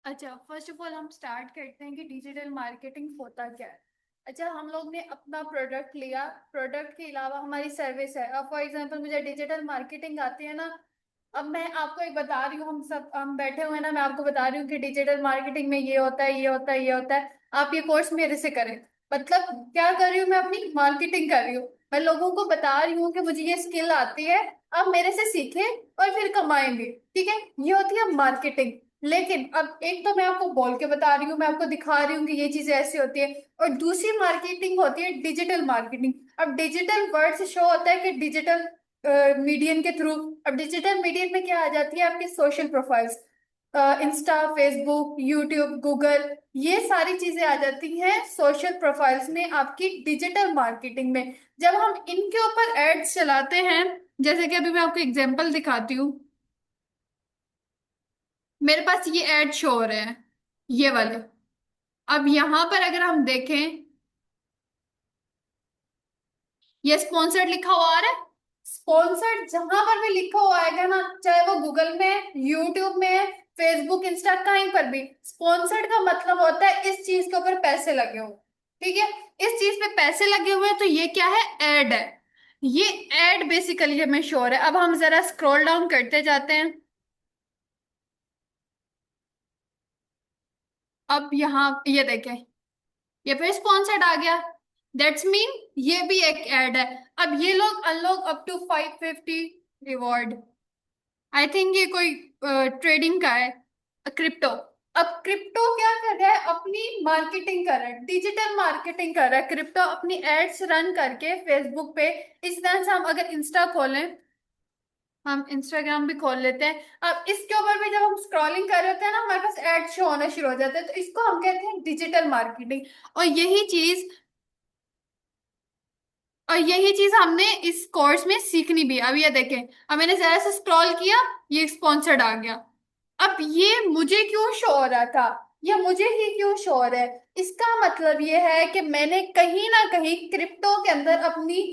अच्छा, first of all हम start करते हैं कि डिजिटल मार्केटिंग होता क्या है। अच्छा, हम लोग ने अपना प्रोडक्ट लिया, प्रोडक्ट के अलावा हमारी सर्विस है। अब फॉर एग्जांपल मुझे डिजिटल मार्केटिंग आती है ना। अब मैं आपको एक बता रही हूँ, हम बैठे हुए हैं ना, मैं आपको बता रही हूँ कि डिजिटल मार्केटिंग में ये होता है, ये होता है, ये होता है। आप ये कोर्स मेरे से करें। मतलब क्या कर रही हूँ मैं? अपनी मार्केटिंग कर रही हूँ। मैं लोगों को बता रही हूँ कि मुझे ये स्किल आती है, आप मेरे से सीखें और फिर कमाएंगे। ठीक है, ये होती है मार्केटिंग। लेकिन अब एक तो मैं आपको बोल के बता रही हूँ, मैं आपको दिखा रही हूँ कि ये चीजें ऐसी होती है। और दूसरी मार्केटिंग होती है डिजिटल मार्केटिंग। अब डिजिटल वर्ड से शो होता है कि डिजिटल मीडियम के थ्रू। अब डिजिटल मीडियम में क्या आ जाती है? आपकी social profiles, Insta, Facebook, YouTube, Google, ये सारी चीजें आ जाती हैं सोशल प्रोफाइल्स में, आपकी डिजिटल मार्केटिंग में। जब हम इनके ऊपर एड्स चलाते हैं, जैसे कि अभी मैं आपको एग्जांपल दिखाती हूँ। मेरे पास ये एड शो हो रहे हैं, ये वाले। अब यहां पर अगर हम देखें, ये स्पॉन्सर्ड लिखा हुआ आ रहा है। स्पॉन्सर्ड जहां पर भी लिखा हुआ आएगा ना, चाहे वो गूगल में है, यूट्यूब में है, फेसबुक, इंस्टा, कहीं पर भी, स्पॉन्सर्ड का मतलब होता है इस चीज के ऊपर पैसे लगे हो। ठीक है, इस चीज पे पैसे लगे हुए हैं, तो ये क्या है? एड है। ये एड बेसिकली हमें शो हो रहा है। अब हम जरा स्क्रॉल डाउन करते जाते हैं। अब यहाँ ये देखें, ये फिर स्पॉन्सर्ड आ गया। दैट्स मीन ये भी एक ऐड है। अब ये लोग unlock up to 550 reward. I think ये कोई ट्रेडिंग का है, क्रिप्टो। अब क्रिप्टो क्या कर रहा है? अपनी मार्केटिंग कर रहा है, डिजिटल मार्केटिंग कर रहा है। क्रिप्टो अपनी एड्स रन करके फेसबुक पे, इस तरह से हम अगर इंस्टा खोलें, हम इंस्टाग्राम भी खोल लेते हैं। अब इसके ऊपर भी जब हम स्क्रॉलिंग कर रहे होते हैं ना, हमारे पास एड शो होना शुरू हो जाते हैं, तो इसको हम कहते हैं डिजिटल मार्केटिंग। और यही चीज और यही चीज हमने इस कोर्स में सीखनी भी है। अब ये देखें, अब मैंने जरा सा स्क्रॉल किया, ये स्पॉन्सर्ड आ गया। अब ये मुझे क्यों शो हो रहा था? ये मुझे ही क्यों शो हो रहा है? इसका मतलब ये है कि मैंने कहीं ना कहीं क्रिप्टो के अंदर अपनी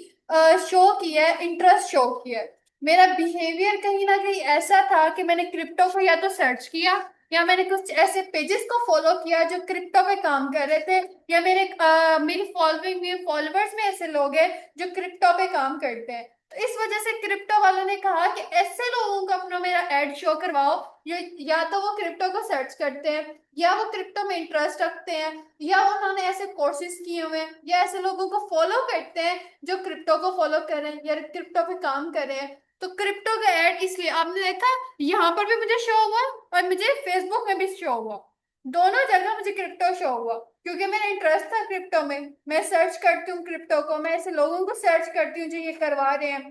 शो किया है, इंटरेस्ट शो किया है। मेरा बिहेवियर कहीं ना कहीं ऐसा था कि मैंने क्रिप्टो को या तो सर्च किया, या मैंने कुछ ऐसे पेजेस को फॉलो किया जो क्रिप्टो पे काम कर रहे थे, या मेरी फॉलोइंग में, फॉलोअर्स में ऐसे लोग हैं जो क्रिप्टो पे काम करते हैं। तो इस वजह से क्रिप्टो वालों ने कहा कि ऐसे लोगों को अपना मेरा एड शो करवाओ, या तो वो क्रिप्टो को सर्च करते हैं, या वो क्रिप्टो में इंटरेस्ट रखते हैं, या उन्होंने ऐसे कोर्सेज किए हुए हैं, या ऐसे लोगों को फॉलो करते हैं जो क्रिप्टो को फॉलो कर रहे हैं या क्रिप्टो पे काम कर रहे हैं। तो क्रिप्टो का एड इसलिए आपने देखा, यहाँ पर भी मुझे शो हुआ और मुझे फेसबुक में भी शो हुआ। दोनों जगह मुझे क्रिप्टो शो हुआ, क्योंकि मेरा इंटरेस्ट था क्रिप्टो में। मैं सर्च करती हूँ क्रिप्टो को, मैं ऐसे लोगों को सर्च करती हूँ जो ये करवा रहे हैं।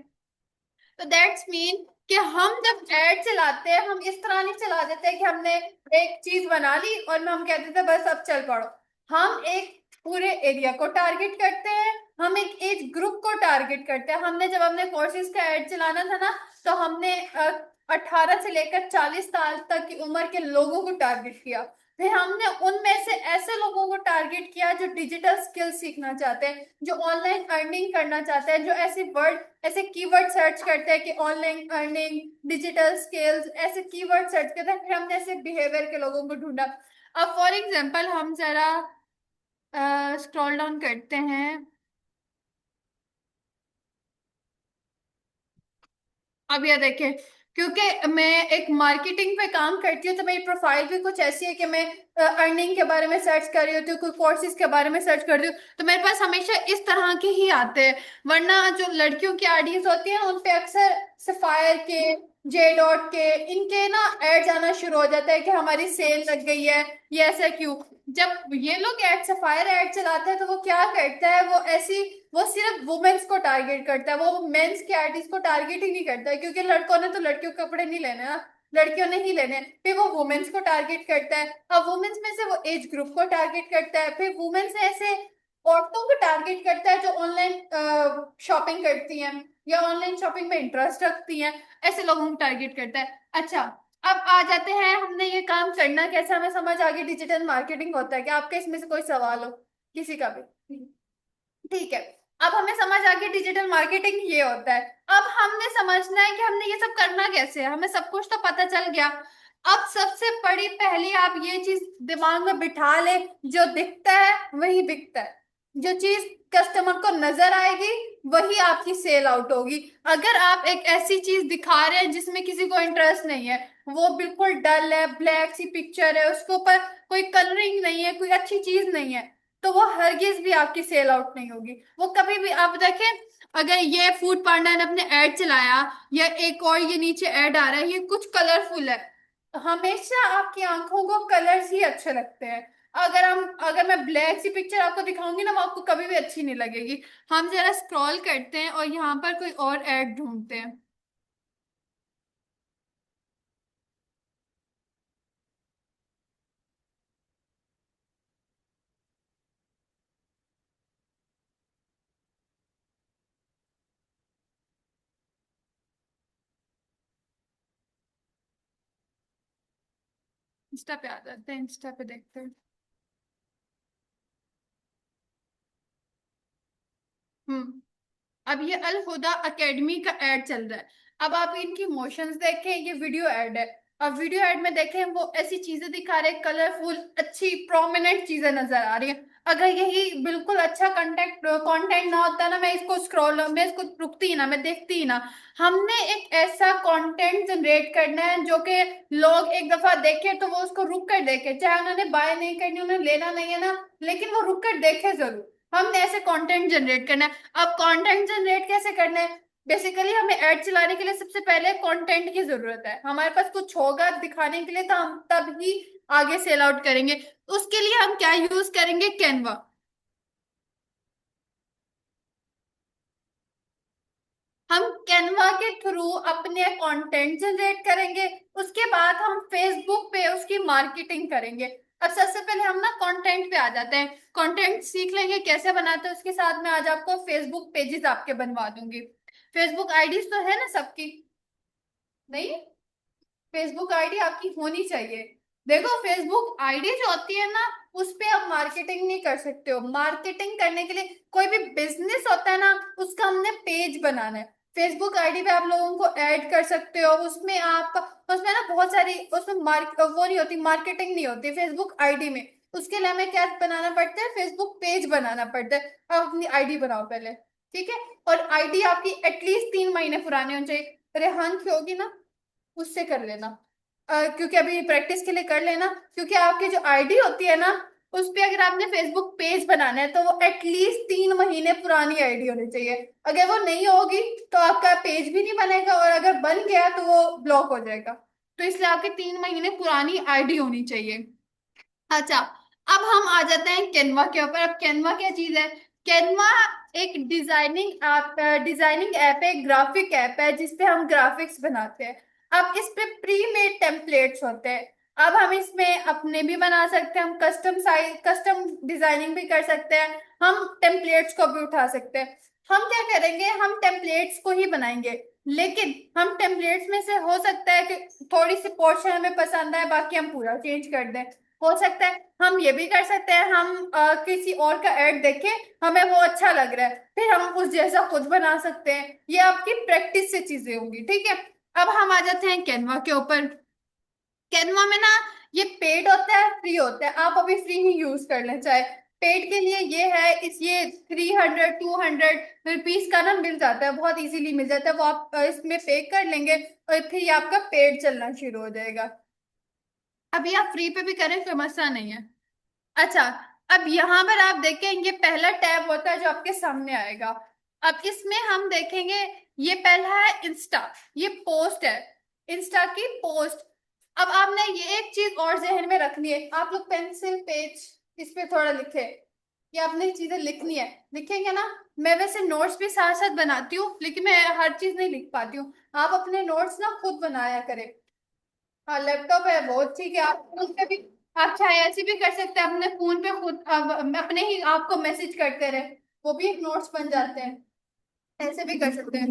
तो दैट्स मीन कि हम जब एड चलाते हैं, हम इस तरह नहीं चला देते कि हमने एक चीज बना ली और हम कहते थे बस अब चल पड़ो। हम एक पूरे एरिया को टारगेट करते हैं, हम एक एज ग्रुप को टारगेट करते हैं। हमने जब हमने कोर्सेज का एड चलाना था ना, तो हमने 18 से लेकर 40 साल तक की उम्र के लोगों को टारगेट किया। फिर हमने उनमें से ऐसे लोगों को टारगेट किया जो डिजिटल स्किल सीखना चाहते हैं, जो ऑनलाइन अर्निंग करना चाहते हैं, जो ऐसे कीवर्ड सर्च करते हैं कि ऑनलाइन अर्निंग, डिजिटल स्किल्स, ऐसे कीवर्ड सर्च करते हैं। फिर हमने ऐसे बिहेवियर के लोगों को ढूंढा। अब फॉर एग्जांपल हम जरा स्क्रॉल डाउन करते हैं। अब ये देखें, क्योंकि मैं एक मार्केटिंग पे काम करती हूँ, तो मेरी प्रोफाइल भी कुछ ऐसी है कि मैं अर्निंग के बारे में सर्च कर रही होती हूँ, कोई कोर्सेज के बारे में सर्च कर रही हूँ, तो मेरे पास हमेशा इस तरह के ही आते हैं। वरना जो लड़कियों की आईडीज होती है उन पे अक्सर सफायर के, जे डॉट के, इनके ना ऐड आना शुरू हो जाता है कि हमारी सेल लग गई है। ये ऐसा क्यों? जब ये लोग एड, सफायर एड चलाते हैं, तो वो क्या करता है? वो सिर्फ वुमेन्स को टारगेट करता है, वो मेंस की आर्टिस्ट को टारगेट ही नहीं करता है, क्योंकि लड़कों ने तो लड़कियों के कपड़े नहीं लेने ना, लड़कियों ने ही लेने हैं। फिर वो वुमेन्स को टारगेट करता है। अब वुमेन्स में से वो एज ग्रुप को टारगेट करता है, फिर वुमेन्स ऐसे औरतों को टारगेट करता है जो ऑनलाइन शॉपिंग करती हैं या ऑनलाइन शॉपिंग में इंटरेस्ट रखती हैं। ऐसे लोगों को टारगेट करता है। अच्छा, अब आ जाते हैं, हमने ये काम करना कैसे, हमें समझ आ गई डिजिटल मार्केटिंग होता है क्या? आपके इसमें से कोई सवाल हो, किसी का भी? ठीक है, अब हमें समझ आ गया डिजिटल मार्केटिंग ये होता है। अब हमने समझना है कि हमने ये सब करना कैसे है। हमें सब कुछ तो पता चल गया, अब सबसे बड़ी पहली आप ये चीज दिमाग में बिठा ले, जो दिखता है वही बिकता है। जो चीज कस्टमर को नजर आएगी वही आपकी सेल आउट होगी। अगर आप एक ऐसी चीज दिखा रहे हैं जिसमें किसी को इंटरेस्ट नहीं है, वो बिल्कुल डल है, ब्लैक सी पिक्चर है, उसके ऊपर कोई कलरिंग नहीं है, कोई अच्छी चीज नहीं है, तो वो हरगिज भी आपकी सेल आउट नहीं होगी। वो कभी भी आप देखें, अगर ये फूड पांडा ने अपने ऐड चलाया, या एक और ये नीचे ऐड आ रहा है, ये कुछ कलरफुल है, हमेशा आपकी आंखों को कलर्स ही अच्छे लगते हैं। अगर मैं ब्लैक सी पिक्चर आपको दिखाऊंगी ना, वो आपको कभी भी अच्छी नहीं लगेगी। हम जरा स्क्रॉल करते हैं और यहाँ पर कोई और ऐड ढूंढते हैं। इंस्टा पे आ जाते हैं, इंस्टा पे देखते हैं। हम्म। अब ये अल हुदा एकेडमी का एड चल रहा है। अब आप इनकी मोशंस देखें, ये वीडियो एड है। अब वीडियो एड में देखें, वो ऐसी चीजें दिखा रहे हैं, कलरफुल अच्छी प्रोमिनेंट चीजें नजर आ रही है। अगर यही बिल्कुल अच्छा कंटेंट कंटेंट ना होता ना, मैं इसको रुकती ही ना, मैं देखती ही ना। हमने एक ऐसा कंटेंट जनरेट करना है जो कि लोग एक दफा देखें तो वो उसको रुक कर देखे, चाहे उन्होंने बाय नहीं करनी, उन्हें लेना नहीं है ना, लेकिन वो रुक कर देखे जरूर। हमने ऐसे कंटेंट जनरेट करना है। अब कंटेंट जनरेट कैसे करना है? बेसिकली हमें ऐड चलाने के लिए सबसे पहले कंटेंट की जरूरत है। हमारे पास कुछ होगा दिखाने के लिए, तो हम तब ही आगे सेल आउट करेंगे। उसके लिए हम क्या यूज करेंगे? कैनवा। हम कैनवा के थ्रू अपने कंटेंट जनरेट करेंगे। उसके बाद हम फेसबुक पे उसकी मार्केटिंग करेंगे। अब सबसे पहले हम ना कंटेंट पे आ जाते हैं। कंटेंट सीख लेंगे कैसे बनाते हैं, उसके साथ में आज आपको फेसबुक पेजेस आपके बनवा दूंगी। फेसबुक आईडीज तो है ना सबकी? नहीं, फेसबुक आईडी आपकी होनी चाहिए। देखो, फेसबुक आईडी जो होती है ना, उस पे आप मार्केटिंग नहीं कर सकते हो। मार्केटिंग करने के लिए कोई भी बिजनेस होता है ना, उसका हमने पेज बनाना है। फेसबुक आईडी पे आप लोगों को ऐड कर सकते हो। उसमें ना बहुत सारी, उसमें मार्क वो नहीं होती, मार्केटिंग नहीं होती फेसबुक आईडी में। उसके लिए हमें क्या बनाना पड़ता है? फेसबुक पेज बनाना पड़ता है। आप अपनी आईडी बनाओ पहले, ठीक है? और आईडी आपकी एटलीस्ट 3 महीने पुरानी होनी चाहिए। रेहान की होगी ना, उससे कर लेना। क्योंकि अभी प्रैक्टिस के लिए कर लेना, क्योंकि आपकी जो आईडी होती है ना, उस पे अगर आपने फेसबुक पेज बनाना है तो वो एटलीस्ट 3 महीने पुरानी आईडी होनी चाहिए। अगर वो नहीं होगी तो आपका पेज भी नहीं बनेगा, और अगर बन गया तो वो ब्लॉक हो जाएगा। तो इसलिए आपकी 3 महीने पुरानी आईडी होनी चाहिए। अच्छा, अब हम आ जाते हैं कैनवा के ऊपर। अब कैनवा क्या चीज है? कैनवा एक डिजाइनिंग ऐप है, ग्राफिक ऐप है, जिसपे हम ग्राफिक्स बनाते हैं। अब इस पे प्री मेड टेम्पलेट्स होते हैं। अब हम इसमें अपने भी बना सकते हैं, हम कस्टम डिजाइनिंग भी कर सकते हैं, हम टेम्पलेट्स को भी उठा सकते हैं। हम क्या करेंगे? हम टेम्पलेट्स को ही बनाएंगे। लेकिन हम टेम्पलेट्स में से हो सकता है कि थोड़ी सी पोर्शन हमें पसंद आए, बाकी हम पूरा चेंज कर दें। हो सकता है हम ये भी कर सकते हैं, हम किसी और का ऐड देखें, हमें वो अच्छा लग रहा है, फिर हम उस जैसा खुद बना सकते हैं। ये आपकी प्रैक्टिस से चीजें होंगी, ठीक है? अब हम आ जाते हैं कैनवा के ऊपर। कैनवा में ना, ये पेड होता है, फ्री होता है। आप अभी फ्री ही यूज कर लें चाहे। पेड के लिए ये है, ये 300 200 रुपीज का ना मिल जाता है, बहुत इजीली मिल जाता है। वो आप इसमें पे कर लेंगे और फिर ये आपका पेड चलना शुरू हो जाएगा। अभी आप फ्री पे भी करें, कोई मसला नहीं है। अच्छा, अब यहाँ पर आप देखें, ये पहला टैब होता है जो आपके सामने आएगा। अब इसमें हम देखेंगे, ये पहला है इंस्टा। ये पोस्ट है, इंस्टा की पोस्ट। अब आपने ये एक चीज और जहन में रखनी है, आप लोग पेंसिल पेज इस पे थोड़ा लिखे। ये आपने चीजें लिखनी है, लिखेंगे ना? मैं वैसे नोट्स भी साथ साथ बनाती हूँ, लेकिन मैं हर चीज नहीं लिख पाती हूँ। आप अपने नोट्स ना खुद बनाया करें। हाँ, लैपटॉप है, बहुत ठीक है। आप उस पे भी, आप चाहे ऐसे भी कर सकते हैं, अपने फोन पे खुद अपने ही आपको मैसेज करते रहे, वो भी एक नोट्स बन जाते हैं। ऐसे भी कर सकते हैं।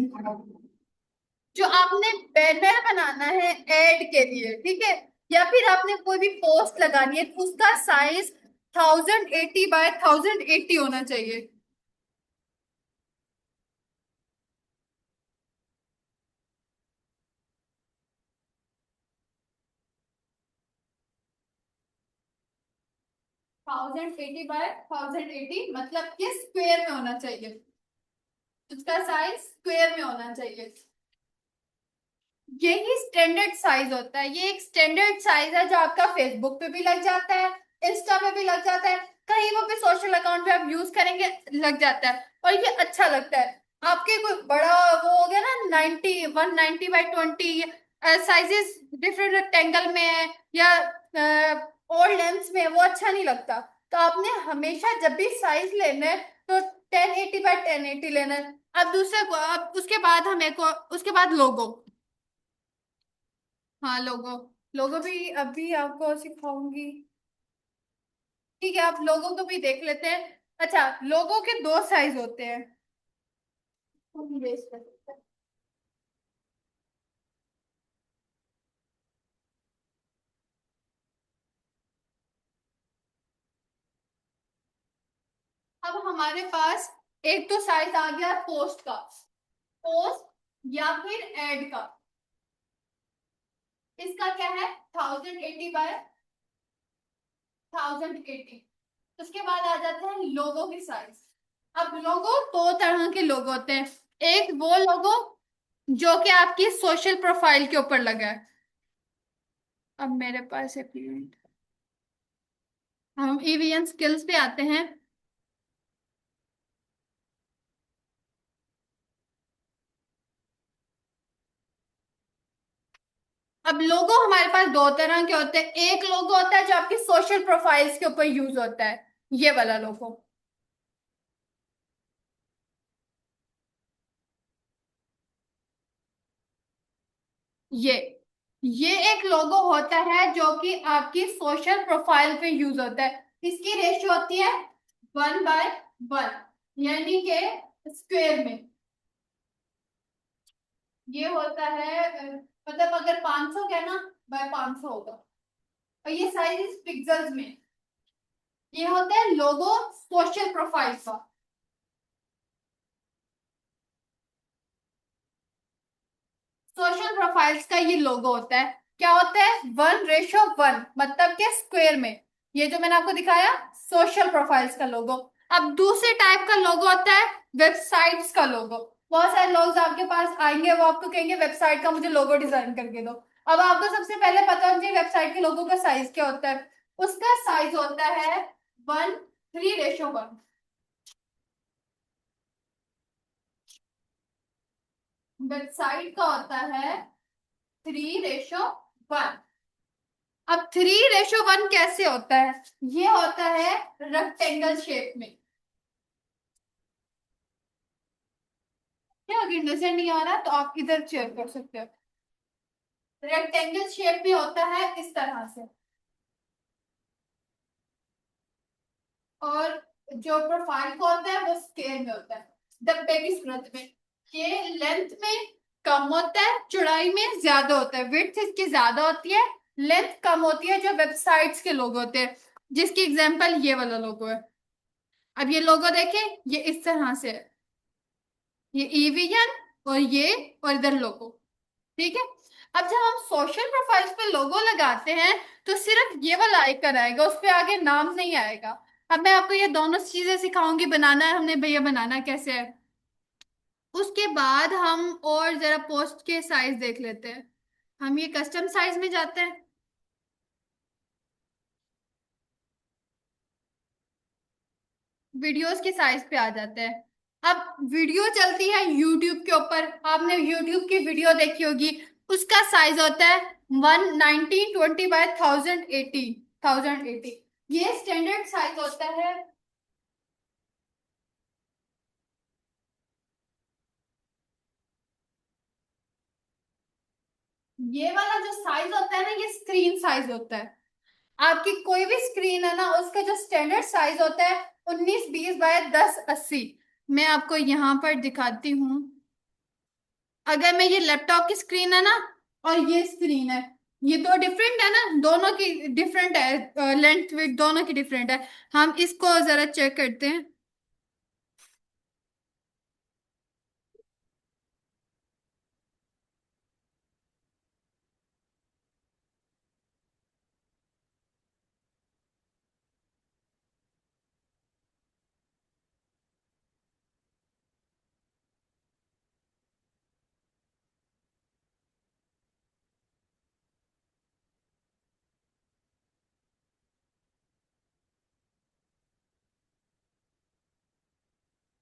जो आपने बैनर बनाना है एड के लिए, ठीक है, या फिर आपने कोई भी पोस्ट लगानी है, तो उसका साइज 1080 बाय 1080 होना चाहिए। 1080 बाय 1080 मतलब कि स्क्वायर में होना चाहिए, उसका साइज स्क्वायर में होना चाहिए। यही स्टैंडर्ड साइज होता है, ये एक स्टैंडर्ड साइज है जो आपका फेसबुक पे भी लग जाता है, इंस्टा पे भी लग जाता है, कहीं वो भी सोशल अकाउंट पे आप यूज करेंगे लग जाता है, और ये अच्छा लगता है। आपके कोई बड़ा वो हो गया ना 190 बाई 20 साइजेस डिफरेंट रेक्टेंगल में है, या और लेंथ में, वो अच्छा नहीं लगता। तो आपने हमेशा जब भी साइज लेना है तो 1080 बाई 1080 लेना है। अब दूसरे को, अब उसके बाद हमें को, उसके बाद लोगो। हाँ लोगो, लोगो भी अभी आपको सिखाऊंगी। ठीक है, आप लोगों को भी देख लेते हैं। अच्छा, लोगों के दो साइज होते हैं। हम erase कर सकते हैं। अब हमारे पास एक तो साइज आ गया पोस्ट का, पोस्ट या फिर एड का। इसका क्या है, 1080 बाय 1080। उसके बाद आ जाते हैं लोगो की साइज। अब लोगो दो तरह के लोगो होते हैं। एक वो लोगो जो कि आपकी सोशल प्रोफाइल के ऊपर लगा है। अब मेरे पास एक मिनट, हम ईवीएन स्किल्स पे आते हैं। अब लोगो हमारे पास दो तरह के होते हैं। एक लोगो होता है जो आपकी सोशल प्रोफाइल्स के ऊपर यूज होता है, ये वाला लोगो। ये ये एक लोगो होता है जो कि आपकी सोशल प्रोफाइल पे यूज होता है। इसकी रेशियो होती है 1/1, यानी के स्क्वायर में। ये होता है मतलब अगर 500 का है ना, बाय 500 होगा। और ये साइज इस पिक्सल्स में। ये होता है लोगो सोशल प्रोफाइल का। सोशल प्रोफाइल्स का ये लोगो होता है। क्या होता है, 1:1, मतलब के स्क्वायर में। ये जो मैंने आपको दिखाया, सोशल प्रोफाइल्स का लोगो। अब दूसरे टाइप का लोगो होता है वेबसाइट्स का लोगो। बहुत सारे लोग आपके पास आएंगे, वो आपको कहेंगे वेबसाइट का मुझे लोगो डिजाइन करके दो। अब आपको सबसे पहले पता होना चाहिए वेबसाइट के लोगो का साइज क्या होता है। उसका साइज होता है 1:3:1। वेबसाइट का होता है 3:1। अब 3:1 कैसे होता है, ये होता है रेक्टेंगल शेप में। क्या अगर नजर नहीं आ रहा तो आप इधर चेयर कर सकते हो। रेक्टेंगल शेप में होता है इस तरह से। और जो प्रोफाइल को होता है वो स्क्वायर में होता है, डब्बे की सूरत में। ये लेंथ में कम होता है, चौड़ाई में ज्यादा होता है। विड्थ इसकी ज्यादा होती है, लेंथ कम होती है, जो वेबसाइट्स के लोगो होते हैं, जिसकी एग्जांपल ये वाला लोगो है। अब ये लोगो देखें, ये इस तरह से है। ये ईवीएन और ये, और इधर लोगो। ठीक है। अब जब हम सोशल प्रोफाइल्स पे लोगो लगाते हैं तो सिर्फ ये वाला आइकन आएगा, उस पे आगे नाम नहीं आएगा। अब मैं आपको ये दोनों चीजें सिखाऊंगी, बनाना है हमने भैया, बनाना कैसे है। उसके बाद हम और जरा पोस्ट के साइज देख लेते हैं। हम ये कस्टम साइज में जाते हैं, वीडियोस के साइज पे आ जाते हैं। अब वीडियो चलती है यूट्यूब के ऊपर, आपने यूट्यूब की वीडियो देखी होगी। उसका साइज होता है 190/1080। ये स्टैंडर्ड साइज होता है। ये वाला जो साइज होता है ना, ये स्क्रीन साइज होता है। आपकी कोई भी स्क्रीन है ना, उसका जो स्टैंडर्ड साइज होता है 1920/1080। मैं आपको यहाँ पर दिखाती हूँ। अगर मैं, ये लैपटॉप की स्क्रीन है ना, और ये स्क्रीन है, ये दो डिफरेंट है ना, दोनों की डिफरेंट है, लेंथ विड्थ दोनों की डिफरेंट है। हम इसको जरा चेक करते हैं।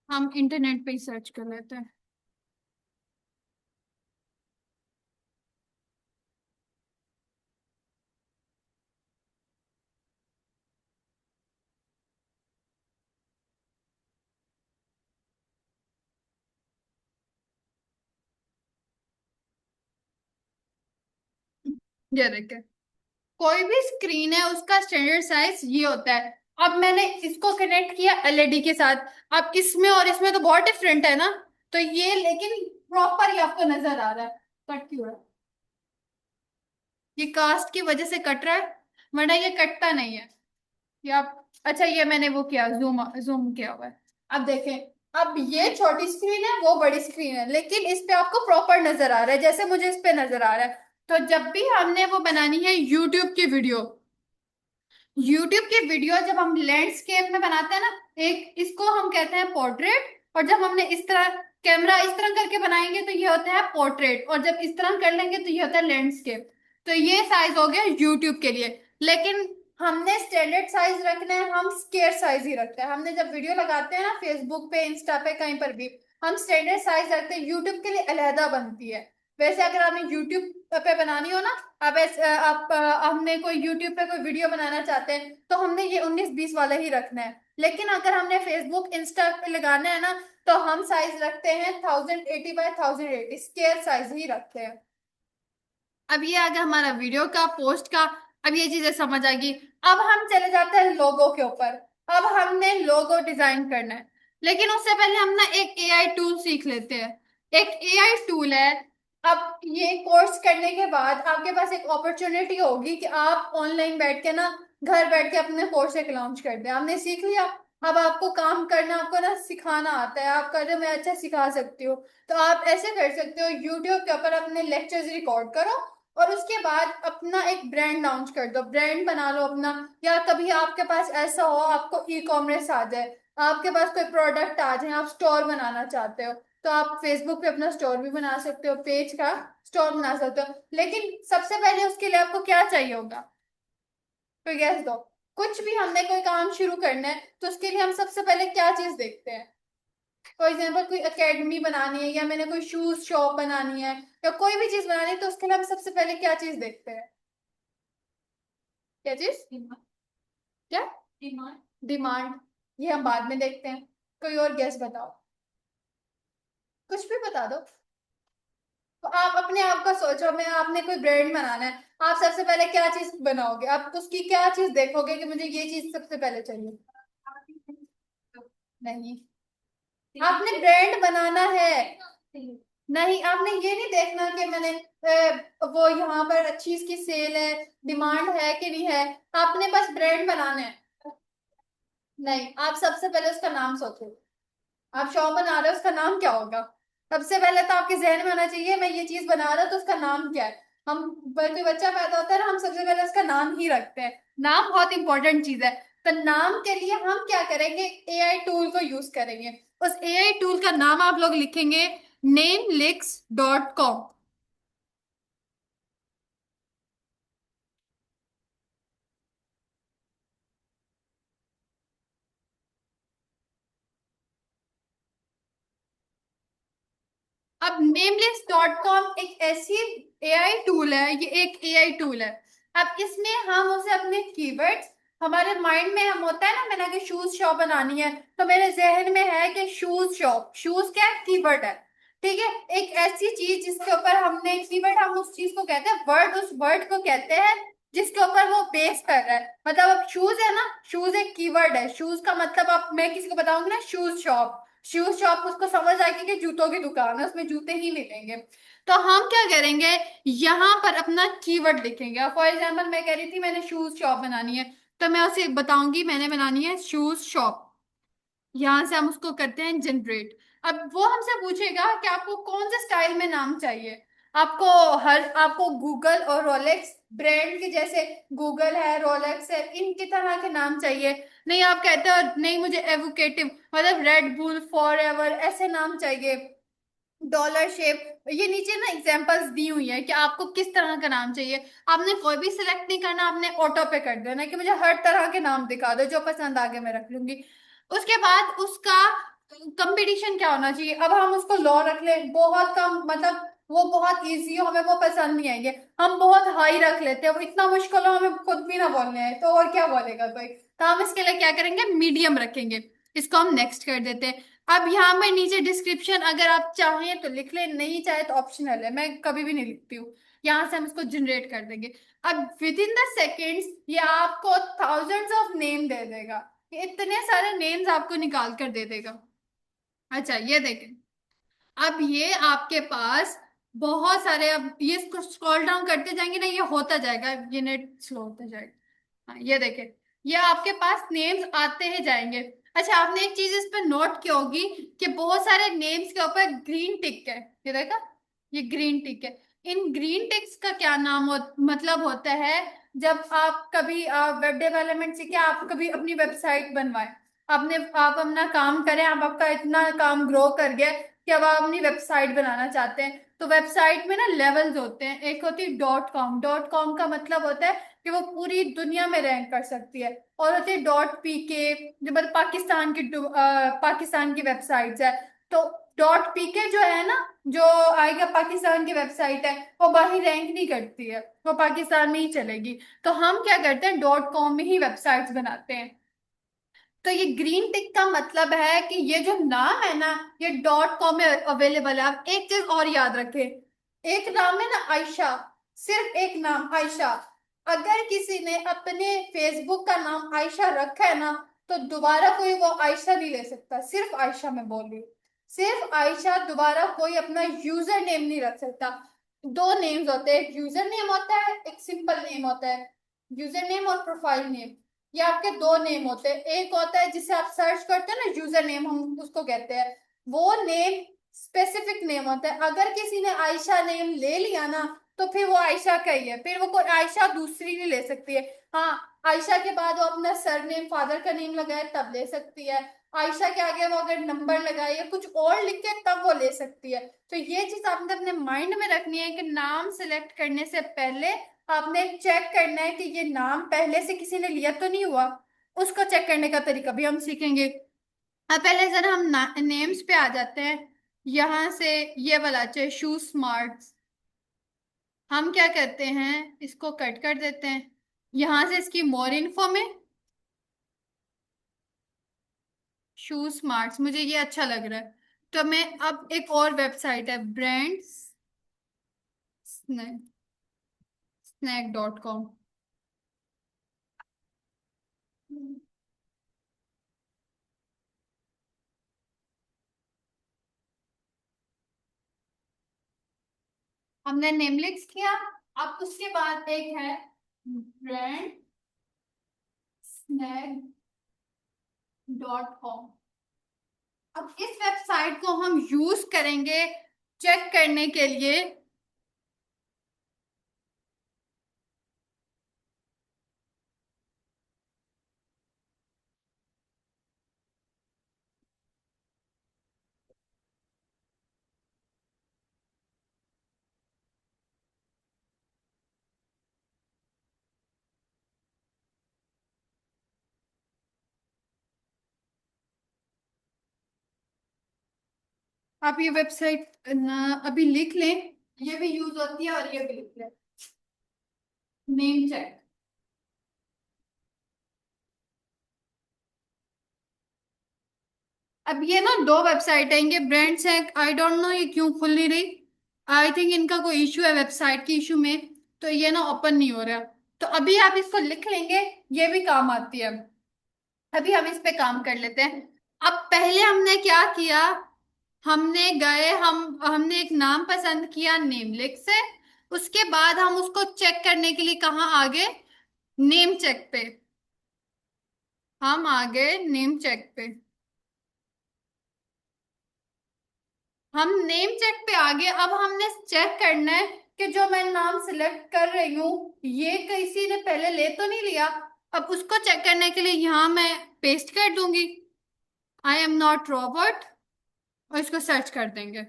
हम इंटरनेट पे ही सर्च कर लेते हैं। ये देखे, कोई भी स्क्रीन है उसका स्टैंडर्ड साइज ये होता है। अब मैंने इसको कनेक्ट किया एलईडी के साथ। अब इसमें और इसमें तो बहुत डिफरेंट है ना। तो ये लेकिन प्रॉपर ही आपको नजर आ रहा है। कट क्यों रहा है? ये कास्ट की वजह से कट रहा है, वरना ये कटता नहीं है। या अच्छा, ये मैंने वो किया, जूम जूम किया हुआ है। अब देखें, अब ये छोटी स्क्रीन है, वो बड़ी स्क्रीन है, लेकिन इस पे आपको प्रॉपर नजर आ रहा है जैसे मुझे इस पे नजर आ रहा है। तो जब भी हमने वो बनानी है यूट्यूब की वीडियो, यूट्यूब की वीडियो जब हम लैंडस्केप में बनाते हैं ना, एक इसको हम कहते हैं पोर्ट्रेट। और जब हमने इस तरह कैमरा इस तरह करके बनाएंगे तो ये होता है पोर्ट्रेट, और जब इस तरह कर लेंगे तो ये होता है लैंडस्केप। तो ये साइज हो गया यूट्यूब के लिए। लेकिन हमने स्टैंडर्ड साइज रखना है, हम स्क्वायर साइज ही रखते हैं। हमने जब वीडियो लगाते हैं ना फेसबुक पे, इंस्टा पे, कहीं पर भी हम स्टैंडर्ड साइज रखते हैं। यूट्यूब के लिए अलहदा बनती है। वैसे अगर आपने यूट्यूब पे बनानी हो ना, अब आप हमने कोई यूट्यूब पे कोई वीडियो बनाना चाहते हैं तो हमने ये 19-20 वाला ही रखना है। लेकिन अगर हमने फेसबुक इंस्टा पे लगाना है ना, तो हम साइज रखते हैं 1080 बाय 1080, स्क्वायर साइज ही रखते हैं। अब ये आ गया हमारा वीडियो का पोस्ट का। अब ये चीजें समझ आ गई। अब हम चले जाते हैं लोगो के ऊपर। अब हमने लोगो डिजाइन करना है, लेकिन उससे पहले हम ना एक एआई टूल सीख लेते हैं। एक एआई टूल है। अब ये कोर्स करने के बाद आपके पास एक अपॉर्चुनिटी होगी कि आप ऑनलाइन बैठ के ना, घर बैठ के अपने कोर्स एक लॉन्च कर दें। आपने सीख लिया। अब आपको काम करना, आपको ना सिखाना आता है, आप कर रहे हो, मैं अच्छा सिखा सकती हूँ। तो आप ऐसे कर सकते हो, यूट्यूब के ऊपर अपने लेक्चर्स रिकॉर्ड करो और उसके बाद अपना एक ब्रांड लॉन्च कर दो, ब्रांड बना लो अपना। या कभी आपके पास ऐसा हो, आपको ई कॉमर्स आ जाए, आपके पास कोई प्रोडक्ट आ जाए, आप स्टोर बनाना चाहते हो, तो आप फेसबुक पे अपना स्टोर भी बना सकते हो, पेज का स्टोर बना सकते हो। लेकिन सबसे पहले उसके लिए आपको क्या चाहिए होगा? कोई गैस दो। कुछ भी हमने कोई काम शुरू करना है तो उसके लिए हम सबसे पहले क्या चीज देखते हैं? फॉर एग्जाम्पल कोई एकेडमी बनानी है, या मैंने कोई शूज शॉप बनानी है, या कोई भी चीज बनानी है, तो उसके लिए हम सबसे पहले क्या चीज देखते हैं? क्या चीज? क्या? डिमांड। डिमांड। ये हम बाद में देखते हैं। कोई और गैस बताओ। कुछ भी बता दो। तो आप अपने आप का सोचो, मैं आपने कोई ब्रांड बनाना है, आप सबसे पहले क्या चीज बनाओगे? आप उसकी क्या चीज देखोगे कि मुझे ये चीज सबसे पहले चाहिए? नहीं, आपने ब्रांड बनाना है। नहीं, आपने ये नहीं देखना कि मैंने वो यहाँ पर अच्छी इसकी सेल है, डिमांड है कि नहीं है। आपने बस ब्रांड बनाना है। नहीं, आप सबसे पहले उसका नाम सोचो। आप शॉप बना रहे हो, उसका नाम क्या होगा? सबसे पहले तो आपके जहन में आना चाहिए, मैं ये चीज बना रहा हूँ तो उसका नाम क्या है। हम कोई बच्चा पैदा होता है ना, हम सबसे पहले उसका नाम ही रखते हैं। नाम बहुत इंपॉर्टेंट चीज है। तो नाम के लिए हम क्या करेंगे? एआई टूल को यूज करेंगे। उस एआई टूल का नाम आप लोग लिखेंगे namelix.com। अब nameless.com एक ऐसी एआई टूल है, ये एक एआई टूल है। अब इसमें हम उसे अपने कीवर्ड्स, हमारे माइंड में हम होता है ना, मैंने अगर शूज शॉप बनानी है तो मेरे जहन में है कि शूज शॉप, शूज क्या है? कीवर्ड है। ठीक है, एक ऐसी चीज जिसके ऊपर हमने कीवर्ड, हम उस चीज को कहते हैं वर्ड, उस वर्ड को कहते हैं जिसके ऊपर वो बेस कर रहा है। मतलब अब शूज है ना, शूज एक कीवर्ड है। शूज का मतलब, अब मैं किसी को बताऊंगी ना शूज शॉप, शूज शॉप, उसको समझ आएगी कि जूतों की दुकान है, उसमें जूते ही मिलेंगे। तो हम क्या करेंगे? यहाँ पर अपना कीवर्ड लिखेंगे। फॉर एग्जाम्पल मैं कह रही थी मैंने शूज शॉप बनानी है, तो मैं उसे बताऊंगी मैंने बनानी है शूज शॉप। यहाँ से हम उसको करते हैं जनरेट। अब वो हमसे पूछेगा कि आपको कौन से स्टाइल में नाम चाहिए। आपको आपको गूगल और रोलेक्स ब्रांड के जैसे, गूगल है, रोलेक्स है, इनकी तरह के नाम चाहिए? नहीं, आप कहते हो नहीं मुझे एवोकेटिव, मतलब रेड बुल, फॉर एवर, ऐसे नाम चाहिए, डॉलर शेप। ये नीचे ना एग्जांपल्स दी हुई है कि आपको किस तरह का नाम चाहिए। आपने कोई भी सिलेक्ट नहीं करना, आपने ऑटो पे कर देना कि मुझे हर तरह के नाम दिखा दो, जो पसंद आगे मैं रख लूंगी। उसके बाद उसका कंपटीशन क्या होना चाहिए? अब हम उसको लॉ रख ले बहुत कम, मतलब वो बहुत इजी हो, हमें वो पसंद नहीं आएंगे। हम बहुत हाई रख लेते हैं, वो इतना मुश्किल हो हमें खुद भी ना बोलने आए तो और क्या बोलेगा कोई। तो हम इसके लिए क्या करेंगे, मीडियम रखेंगे। इसको हम नेक्स्ट कर देते हैं। अब यहाँ पे नीचे डिस्क्रिप्शन अगर आप चाहें तो लिख ले, नहीं चाहे तो ऑप्शनल है, मैं कभी भी नहीं लिखती हूँ। यहाँ से हम इसको जनरेट कर देंगे। अब विद इन द सेकेंड्स ये आपको थाउजेंड्स ऑफ नेम दे देगा। ये इतने सारे नेम्स आपको निकाल कर दे देगा। अच्छा ये देखें, अब ये आपके पास बहुत सारे, अब ये स्क्रॉल डाउन करते जाएंगे ना, ये होता जाएगा, ये नेट स्लो होता जाएगा। हाँ ये देखें, ये आपके पास नेम्स आते ही जाएंगे। अच्छा आपने एक चीज इस पे नोट की होगी कि बहुत सारे नेम्स के ऊपर ग्रीन टिक है। ये देखा, ये ग्रीन टिक है। इन ग्रीन टिक्स का क्या मतलब होता है, जब आप कभी वेब डेवलपमेंट सीखे, आप कभी अपनी वेबसाइट बनवाए, आप अपना काम करें, आप आपका इतना काम ग्रो कर गया कि अब आप अपनी वेबसाइट बनाना चाहते हैं, तो वेबसाइट में ना लेवल्स होते हैं। एक होती है डॉट कॉम, डॉट कॉम का मतलब होता है कि वो पूरी दुनिया में रैंक कर सकती है। और होती है डॉट पी के, जो मतलब पाकिस्तान की वेबसाइट्स है। तो डॉट पी के जो है ना, जो आएगा पाकिस्तान की वेबसाइट है, वो बाहर रैंक नहीं करती है, वो पाकिस्तान में ही चलेगी। तो हम क्या करते हैं, डॉट कॉम में ही वेबसाइट्स बनाते हैं। तो ये ग्रीन टिक का मतलब है कि ये जो नाम है ना, ये डॉट कॉम में अवेलेबल है। आप एक चीज और याद रखें, एक नाम है ना आयशा, सिर्फ एक नाम आयशा। अगर किसी ने अपने फेसबुक का नाम आयशा रखा है ना, तो दोबारा कोई वो आयशा नहीं ले सकता। सिर्फ आयशा मैं बोल रही हूँ, सिर्फ आयशा, दोबारा कोई अपना यूजर नेम नहीं रख सकता। दो नेम्स होते हैं, एक यूजर नेम होता है, एक सिंपल नेम होता है। यूजर नेम और प्रोफाइल नेम, ये आपके दो नेम होते हैं। एक होता है जिसे आप सर्च करते हैं ना, यूजर नेम हम उसको कहते हैं। वो नेम स्पेसिफिक नेम होता है। अगर किसी ने आयशा नेम ले लिया ना, तो फिर वो आयशा का ही है, फिर वो कोई आयशा दूसरी नहीं ले सकती है। हाँ, आयशा के बाद वो अपना सरनेम, फादर का नेम लगाए तब ले सकती है। आयशा के आगे वो अगर नंबर लगाए या कुछ और लिखे तब वो ले सकती है। तो ये चीज आपने अपने माइंड में रखनी है कि नाम सिलेक्ट करने से पहले आपने चेक करना है कि ये नाम पहले से किसी ने लिया तो नहीं हुआ। उसको चेक करने का तरीका भी हम सीखेंगे। अब पहले जरा हम नेम्स पे आ जाते हैं। यहाँ से ये वाला चाहिए शू स्मार्ट, हम क्या करते हैं, इसको कट कर देते हैं। यहाँ से इसकी मोर इन्फो में शू स्मार्ट्स, मुझे ये अच्छा लग रहा है। तो मैं अब एक और वेबसाइट है, ब्रांड्स स्नैक.com। हमने नेम लिख किया। अब उसके बाद एक है ब्रांड स्नैक.com। अब इस वेबसाइट को हम यूज करेंगे चेक करने के लिए। आप ये वेबसाइट अभी लिख लें, ये भी यूज होती है और ये भी लिख लें, नेम चेक। अब ये ना दो वेबसाइट है, इनके ब्रांड्स हैं, आई डोंट नो ये क्यों खुल नहीं रही। आई थिंक इनका कोई इशू है वेबसाइट की इशू में, तो ये ना ओपन नहीं हो रहा। तो अभी आप इसको लिख लेंगे, ये भी काम आती है। अभी हम इस पे काम कर लेते हैं। अब पहले हमने क्या किया, हमने गए, हमने एक नाम पसंद किया नेमलिक से। उसके बाद हम उसको चेक करने के लिए कहाँ आ गए, नेम चेक पे। हम आ गए नेम चेक पे। हम नेम चेक पे आ गए। अब हमने चेक करना है कि जो मैं नाम सिलेक्ट कर रही हूँ, ये किसी ने पहले ले तो नहीं लिया। अब उसको चेक करने के लिए यहाँ मैं पेस्ट कर दूंगी, आई एम नॉट रॉबर्ट, और इसको सर्च कर देंगे।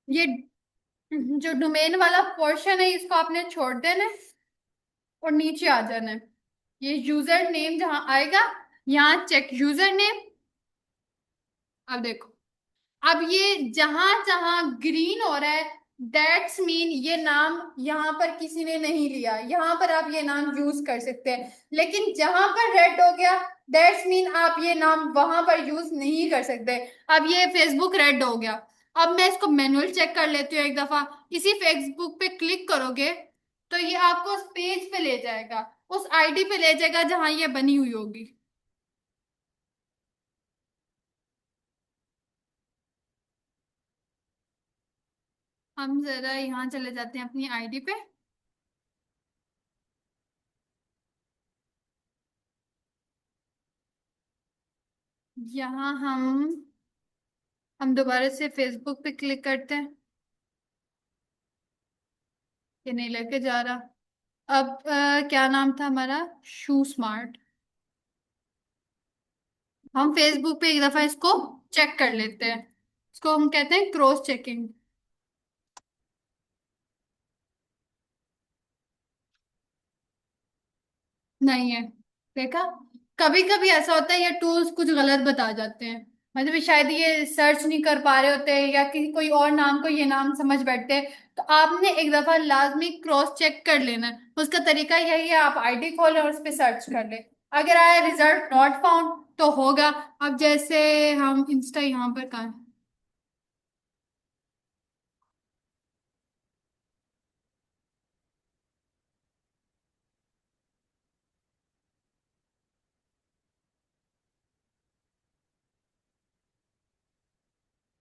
ये जो डोमेन वाला पोर्शन है इसको आपने छोड़ देना है और नीचे आ जाना है। ये यूजर नेम जहां आएगा, यहाँ चेक यूजर नेम। अब देखो, अब ये जहां जहां ग्रीन हो रहा है, दैट्स मीन ये नाम यहां पर किसी ने नहीं लिया, यहां पर आप ये नाम यूज कर सकते हैं। लेकिन जहां पर रेड हो गया, दैट्स मीन आप ये नाम वहां पर यूज नहीं कर सकते। अब ये फेसबुक रेड हो गया। अब मैं इसको मैनुअल चेक कर लेती हूँ एक दफा। इसी फेसबुक पे क्लिक करोगे तो ये आपको उस पेज पे ले जाएगा, उस आईडी पे ले जाएगा जहां ये बनी हुई होगी। हम जरा यहाँ चले जाते हैं अपनी आईडी पे। यहाँ हम दोबारा से फेसबुक पे क्लिक करते हैं। ये नहीं लेके जा रहा। अब क्या नाम था हमारा? शू स्मार्ट। हम फेसबुक पे एक दफा इसको चेक कर लेते हैं। इसको हम कहते हैं क्रॉस चेकिंग। नहीं है। देखा, कभी कभी ऐसा होता है ये टूल्स कुछ गलत बता जाते हैं। मतलब ये शायद ये सर्च नहीं कर पा रहे होते हैं या किसी कोई और नाम को ये नाम समझ बैठते हैं। तो आपने एक दफा लाजमी क्रॉस चेक कर लेना है। उसका तरीका यही है, आप आईडी खोलें और उस पर सर्च कर लें। अगर आया रिजल्ट नॉट फाउंड तो होगा। अब जैसे हम इंस्टा यहाँ पर कहाँ?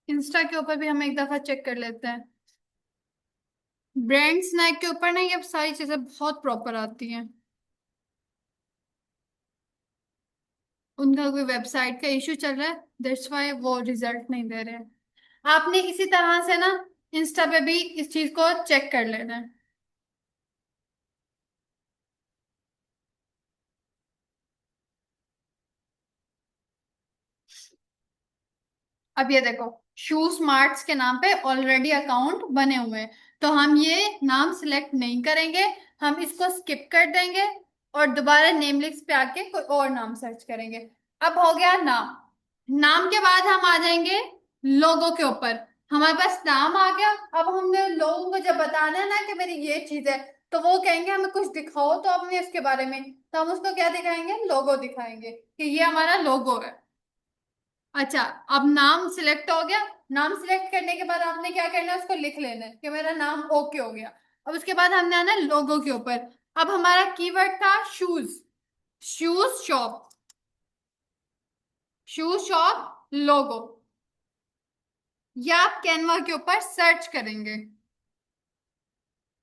इंस्टा के ऊपर भी हम एक दफा चेक कर लेते हैं। ब्रांड स्नैक के ऊपर ना ये सारी चीजें बहुत प्रॉपर आती हैं। उनका कोई वेबसाइट का इशू चल रहा है, दैट्स वाई वो रिजल्ट नहीं दे रहे हैं। आपने इसी तरह से ना इंस्टा पे भी इस चीज को चेक कर लेना है। अब ये देखो, शू स्मार्ट्स के नाम पे ऑलरेडी अकाउंट बने हुए हैं। तो हम ये नाम सिलेक्ट नहीं करेंगे, हम इसको स्किप कर देंगे और दोबारा नेम लिस्ट पे आके कोई और नाम सर्च करेंगे। अब हो गया नाम। नाम के बाद हम आ जाएंगे लोगो के ऊपर। हमारे पास नाम आ गया। अब हमने लोगों को जब बताना है ना कि मेरी ये चीज है, तो वो कहेंगे हमें कुछ दिखाओ तो अपने इसके बारे में, तो हम उसको क्या दिखाएंगे? लोगो दिखाएंगे कि ये हमारा लोगो है। अच्छा, अब नाम सिलेक्ट हो गया। नाम सिलेक्ट करने के बाद आपने क्या करना है? उसको लिख लेना है कि मेरा नाम ओके हो गया। अब उसके बाद हमने आना है लोगो के ऊपर। अब हमारा कीवर्ड था shoes. Shoes shop. Shoes shop logo. या आप कैनवा के ऊपर सर्च करेंगे।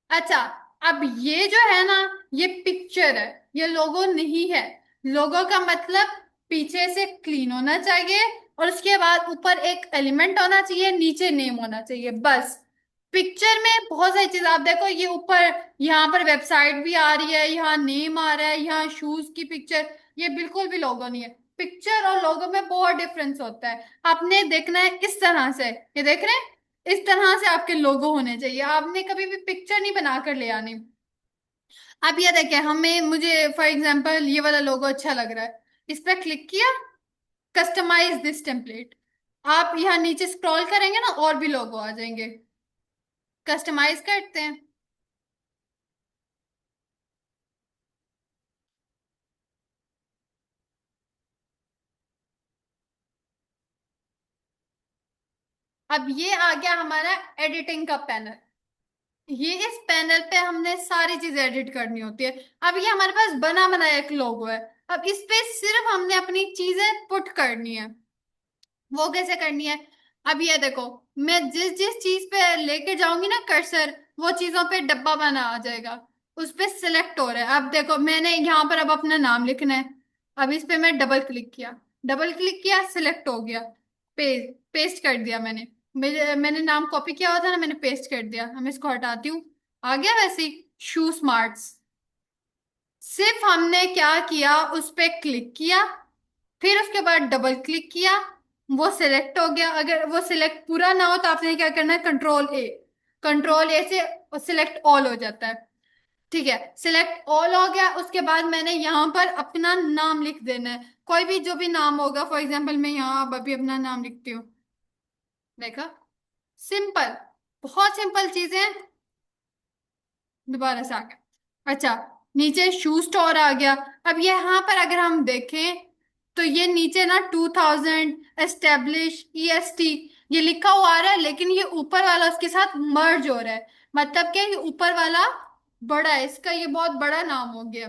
अच्छा, अब ये जो है ना, ये पिक्चर है, ये लोगो नहीं है। लोगो का मतलब पीछे से क्लीन होना चाहिए और उसके बाद ऊपर एक एलिमेंट होना चाहिए, नीचे नेम होना चाहिए, बस। पिक्चर में बहुत सारी चीज आप देखो, ये ऊपर यहाँ पर वेबसाइट भी आ रही है, यहाँ नेम आ रहा है, यहाँ शूज की पिक्चर। ये बिल्कुल भी लोगो नहीं है। पिक्चर और लोगो में बहुत डिफरेंस होता है। आपने देखना है इस तरह से, ये देख रहे हैं? इस तरह से आपके लोगो होने चाहिए। आपने कभी भी पिक्चर नहीं बनाकर ले आनी। आप ये देखिए, हमें मुझे फॉर एग्जांपल ये वाला लोगो अच्छा लग रहा है। इस पर क्लिक किया, कस्टमाइज दिस टेम्पलेट। आप यहाँ नीचे स्क्रॉल करेंगे ना, और भी लोगो आ जाएंगे। कस्टमाइज करते हैं। अब ये आ गया हमारा एडिटिंग का पैनल। ये इस पैनल पे हमने सारी चीजें एडिट करनी होती है। अब ये हमारे पास बना बनाया एक लोगो है। अब इस पे सिर्फ हमने अपनी चीजें पुट करनी है। वो कैसे करनी है? अब ये देखो, मैं जिस जिस चीज पे लेके जाऊंगी ना कर्सर, वो चीजों पे डब्बा बना आ जाएगा। उस पे सिलेक्ट हो रहा है। अब देखो, मैंने यहाँ पर अब अपना नाम लिखना है। अब इस पे मैं डबल क्लिक किया, डबल क्लिक किया, सिलेक्ट हो गया। पेस्ट कर दिया मैंने। मैंने नाम कॉपी किया हुआ था ना, मैंने पेस्ट कर दिया। हम इसको हटाती हूँ। आ गया वैसे ही शू स्मार्ट्स। सिर्फ हमने क्या किया, उस पे क्लिक किया, फिर उसके बाद डबल क्लिक किया, वो सिलेक्ट हो गया। अगर वो सिलेक्ट पूरा ना हो तो आपने क्या करना है? कंट्रोल ए। कंट्रोल ए से सिलेक्ट ऑल हो जाता है। ठीक है, सिलेक्ट ऑल हो गया, उसके बाद मैंने यहाँ पर अपना नाम लिख देना है, कोई भी जो भी नाम होगा। फॉर एग्जाम्पल मैं यहाँ अब अभी अपना नाम लिखती हूँ। देखा, सिंपल, बहुत सिंपल चीजें। दोबारा से आ गया। अच्छा, नीचे शू स्टोर आ गया। अब ये यहाँ पर अगर हम देखें तो ये नीचे ना 2000 एस्टेब्लिश EST ये लिखा हुआ आ रहा है, लेकिन ये ऊपर वाला उसके साथ मर्ज हो रहा है। मतलब क्या, ये ऊपर वाला बड़ा है, इसका ये बहुत बड़ा नाम हो गया।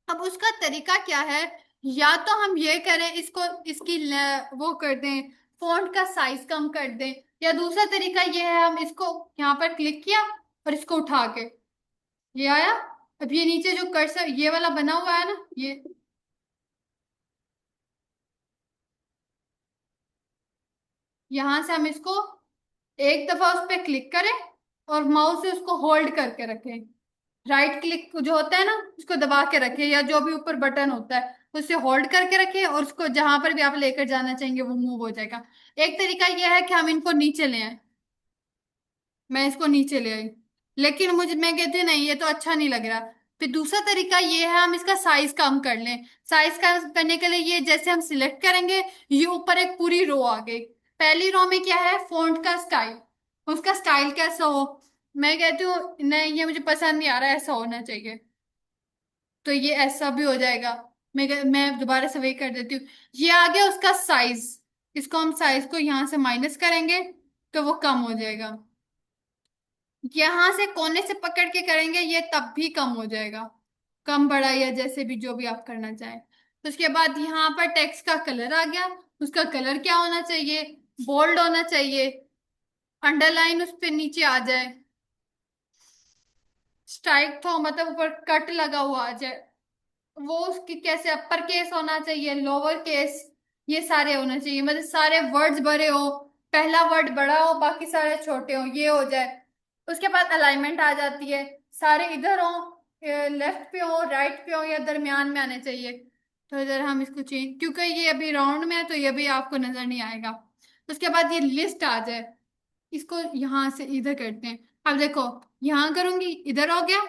अब उसका तरीका क्या है, या तो हम ये करें, इसको इसकी वो कर दें, फॉन्ट का साइज कम कर दें, या दूसरा तरीका ये है, हम इसको यहाँ पर क्लिक किया और इसको उठा के ये आया। अब ये नीचे जो कर्सर ये वाला बना हुआ है ना, ये यहां से हम इसको एक दफा उस पर क्लिक करें और माउस से उसको होल्ड करके रखें। राइट क्लिक जो होता है ना, उसको दबा के रखें, या जो भी ऊपर बटन होता है उससे होल्ड करके रखें, और उसको जहां पर भी आप लेकर जाना चाहेंगे वो मूव हो जाएगा। एक तरीका यह है कि हम इनको नीचे ले आए। मैं इसको नीचे ले आई, लेकिन मुझे मैं कहती हूँ नहीं, ये तो अच्छा नहीं लग रहा। फिर दूसरा तरीका ये है, हम इसका साइज कम कर लें। साइज कम करने के लिए ये जैसे हम सिलेक्ट करेंगे, ये ऊपर एक पूरी रो आ गई। पहली रो में क्या है, फोंट का स्टाइल, उसका स्टाइल कैसा हो। मैं कहती हूँ नहीं, ये मुझे पसंद नहीं आ रहा, ऐसा होना चाहिए। तो ये ऐसा भी हो जाएगा। मैं दोबारा से वही कर देती हूँ। ये आ गया उसका साइज। इसको हम साइज को यहाँ से माइनस करेंगे तो वो कम हो जाएगा। यहां से कोने से पकड़ के करेंगे ये तब भी कम हो जाएगा, कम बड़ा या जैसे भी जो भी आप करना चाहें। तो उसके बाद यहाँ पर टेक्स्ट का कलर आ गया। उसका कलर क्या होना चाहिए, बोल्ड होना चाहिए, अंडरलाइन उस पे नीचे आ जाए, स्ट्राइक थो मतलब ऊपर कट लगा हुआ आ जाए। वो उसकी कैसे, अपर केस होना चाहिए, लोअर केस, ये सारे होना चाहिए, मतलब सारे वर्ड्स बड़े हो, पहला वर्ड बड़ा हो बाकी सारे छोटे हो, ये हो जाए। उसके बाद अलाइनमेंट आ जाती है, सारे इधर हो, लेफ्ट पे हो, राइट पे हो, या दरमियान में आने चाहिए। तो इधर हम इसको चेंज, क्योंकि ये अभी राउंड में है तो ये भी आपको नजर नहीं आएगा। उसके बाद ये लिस्ट आ जाए, इसको यहां से इधर करते हैं। अब देखो, यहां करूंगी, इधर हो गया,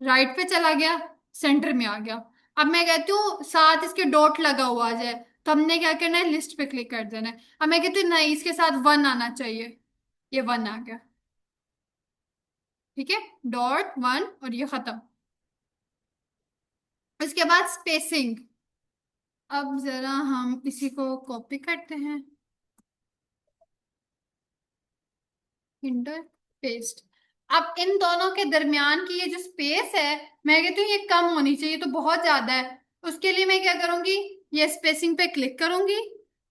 राइट पे चला गया, सेंटर में आ गया। अब मैं कहती हूँ साथ इसके डॉट लगा हुआ आ जाए, तो हमने क्या करना है, लिस्ट पे क्लिक कर देना है। अब मैं कहती हूँ नहीं, इसके साथ वन आना चाहिए, ये वन आ गया। ठीक है, डॉट वन और ये खत्म। उसके बाद स्पेसिंग। अब जरा हम इसी को कॉपी करते हैं, इंटर पेस्ट। अब इन दोनों के दरमियान की ये जो स्पेस है, मैं कहती हूँ ये कम होनी चाहिए, तो बहुत ज्यादा है। उसके लिए मैं क्या करूंगी, ये स्पेसिंग पे क्लिक करूंगी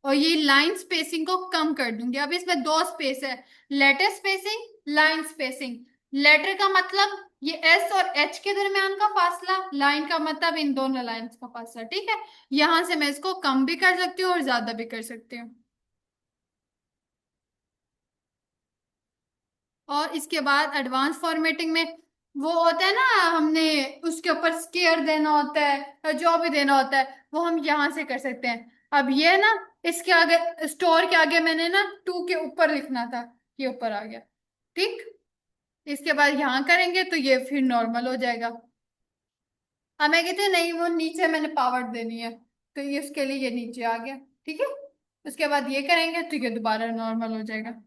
और ये लाइन स्पेसिंग को कम कर दूंगी। अब इसमें दो स्पेस है, letter spacing, line spacing. Letter का मतलब ये एस और एच के दरमियान का फासला, लाइन का मतलब इन दोनों लाइंस का फासला। ठीक है, यहां से मैं इसको कम भी कर सकती हूँ और ज्यादा भी कर सकती हूँ। और इसके बाद एडवांस फॉर्मेटिंग में वो होता है ना, हमने उसके ऊपर स्केयर देना होता है या जो भी देना होता है वो हम यहाँ से कर सकते हैं। अब ये ना, इसके आगे स्टोर के आगे मैंने ना टू के ऊपर लिखना था, ये ऊपर आ गया। ठीक, इसके बाद यहाँ करेंगे तो ये फिर नॉर्मल हो जाएगा। अब मैं कहती हूँ नहीं, वो नीचे मैंने पावर देनी है, तो ये उसके लिए ये नीचे आ गया। ठीक है, उसके बाद ये करेंगे तो ये दोबारा नॉर्मल हो जाएगा।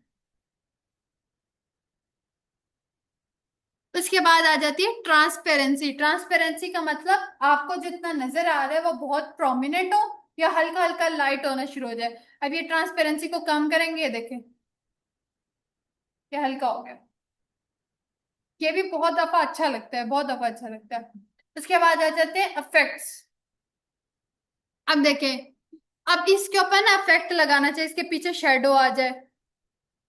उसके बाद आ जाती है ट्रांसपेरेंसी। ट्रांसपेरेंसी का मतलब आपको जितना नजर आ रहा है वो बहुत प्रोमिनेंट हो या हल्का हल्का लाइट होना शुरू हो जाए। अब ये ट्रांसपेरेंसी को कम करेंगे, ये देखें, ये हल्का हो गया। ये भी बहुत दफा अच्छा लगता है, बहुत दफा अच्छा लगता है। उसके बाद आ जाते हैं इफेक्ट्स। अब देखें, अब इसके ऊपर ना इफेक्ट लगाना चाहिए, इसके पीछे शेडो आ जाए।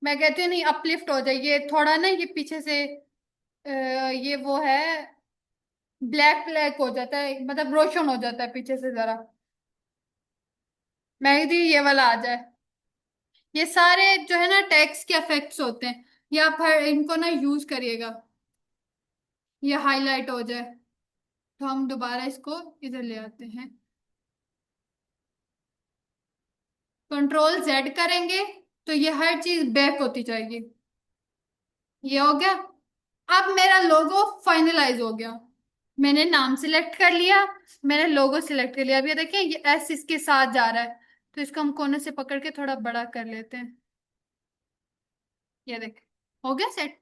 मैं कहती हूँ नहीं, अपलिफ्ट हो जाए, ये थोड़ा ना ये पीछे से ये वो है, ब्लैक ब्लैक हो जाता है, मतलब रोशन हो जाता है पीछे से जरा। मेहंदी ये वाला आ जाए। ये सारे जो है ना टैक्स के इफेक्ट्स होते हैं, या फिर इनको ना यूज करिएगा, ये हाईलाइट हो जाए। तो हम दोबारा इसको इधर ले आते हैं, कंट्रोल जेड करेंगे, तो ये हर चीज बैक होती जाएगी। ये हो गया। अब मेरा लोगो फाइनलाइज हो गया। मैंने नाम सिलेक्ट कर लिया, मैंने लोगो सिलेक्ट कर लिया। अब ये देखिए ये एस इसके साथ जा रहा है, तो इसको हम कोने से पकड़ के थोड़ा बड़ा कर लेते हैं। ये देख, हो गया सेट।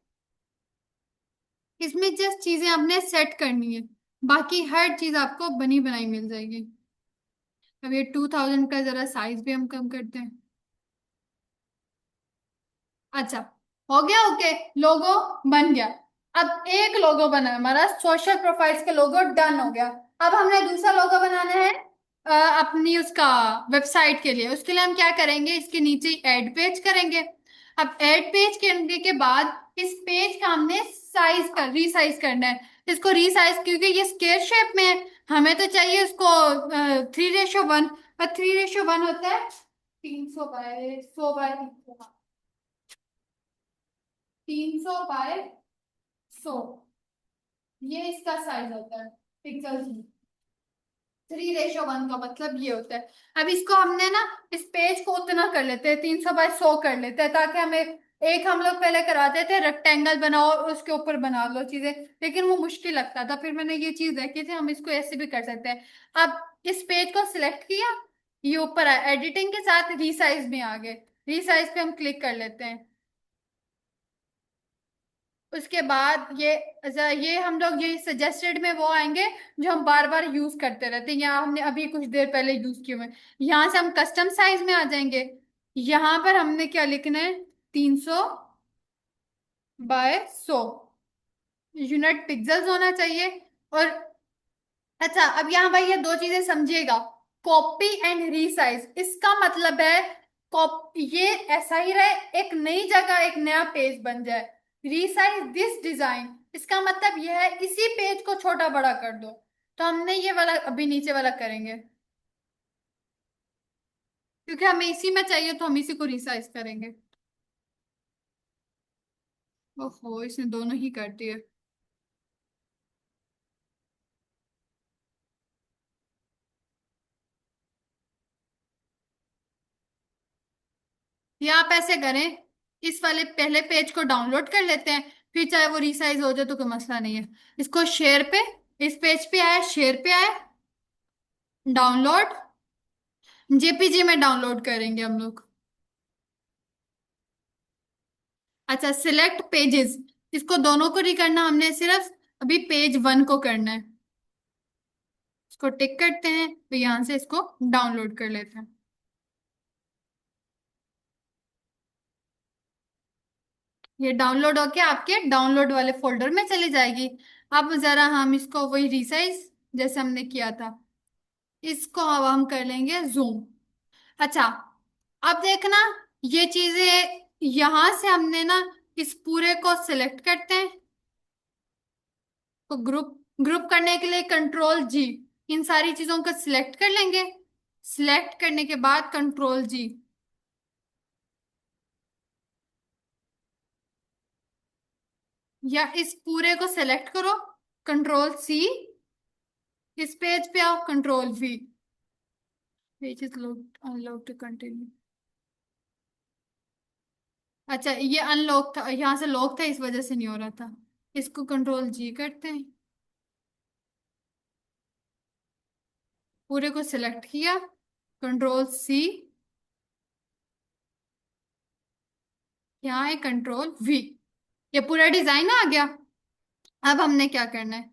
इसमें जस्ट चीजें आपने सेट करनी है, बाकी हर चीज आपको बनी बनाई मिल जाएगी। अब ये 2000 का जरा साइज भी हम कम करते हैं। अच्छा, हो गया। ओके, लोगो बन गया। अब एक लोगो बना है हमारा, सोशल प्रोफाइल्स का लोगो डन हो गया। अब हमने दूसरा लोगो बनाना है अपनी उसका वेबसाइट के लिए। उसके लिए हम क्या करेंगे, इसके नीचे ऐड पेज करेंगे। अब ऐड पेज करने के बाद इस पेज का हमने साइज कर रीसाइज करना है। इसको रीसाइज, क्योंकि ये स्क्वायर शेप में है, हमें तो चाहिए उसको 3:1। और 3:1 होता है 300 बाय 100 बाय 300। 300 बाय 100, ये इसका साइज होता है पिक्सल्स में। 3:1 का मतलब ये होता है। अब इसको हमने ना, इस पेज को उतना कर लेते हैं, 300 बाय 100 कर लेते हैं, ताकि हमें एक हम लोग पहले कराते थे रेक्टेंगल बनाओ और उसके ऊपर बना लो चीजें, लेकिन वो मुश्किल लगता था। फिर मैंने ये चीज देखी थी, हम इसको ऐसे भी कर सकते हैं। अब इस पेज को सिलेक्ट किया, ये ऊपर आया, एडिटिंग के साथ रीसाइज में आ गए। रीसाइज पे हम क्लिक कर लेते हैं। उसके बाद ये हम लोग ये सजेस्टेड में वो आएंगे जो हम बार बार यूज करते रहते हैं, यहाँ हमने अभी कुछ देर पहले यूज किए हुए हैं। यहाँ से हम कस्टम साइज में आ जाएंगे। यहाँ पर हमने क्या लिखना है, 300 बाय 100 यूनिट पिक्सल्स होना चाहिए। और अच्छा, अब यहाँ भाई ये दो चीजें समझिएगा। कॉपी एंड रीसाइज, इसका मतलब है ये ऐसा ही रहे, एक नई जगह एक नया पेज बन जाए। रीसाइज दिस डिजाइन, इसका मतलब यह है इसी पेज को छोटा बड़ा कर दो। तो हमने ये वाला अभी नीचे वाला करेंगे, क्योंकि हमें इसी में चाहिए, तो हम इसी को रिसाइज करेंगे। ओहो, इसने दोनों ही कर दिए। या आप ऐसे करें, इस वाले पहले पेज को डाउनलोड कर लेते हैं, फिर चाहे वो रिसाइज हो जाए तो कोई मसला नहीं है। इसको शेयर पे, इस पेज पे आए, शेयर पे आए, डाउनलोड, जेपीजी में डाउनलोड करेंगे हम लोग। अच्छा, सिलेक्ट पेजेस, इसको दोनों को नहीं करना हमने, सिर्फ अभी पेज 1 को करना है। इसको टिक करते हैं, तो यहां से इसको डाउनलोड कर लेते हैं। ये डाउनलोड होके आपके डाउनलोड वाले फोल्डर में चली जाएगी। अब जरा हम इसको वही रिसाइज जैसे हमने किया था, इसको अब हम कर लेंगे जूम। अच्छा, अब देखना, ये चीजें यहां से हमने ना इस पूरे को सिलेक्ट करते हैं। तो ग्रुप ग्रुप करने के लिए कंट्रोल G, इन सारी चीजों को सिलेक्ट कर लेंगे। सिलेक्ट करने के बाद कंट्रोल G, या इस पूरे को सिलेक्ट करो, कंट्रोल C, इस पेज पे आओ, control V, page is unlock two continue. अच्छा, ये अनलॉक था, यहाँ से लॉक था, इस वजह से नहीं हो रहा था। इसको कंट्रोल G करते हैं, पूरे को सिलेक्ट किया, कंट्रोल C, यहाँ है कंट्रोल V, ये पूरा डिजाइन आ गया। अब हमने क्या करना है,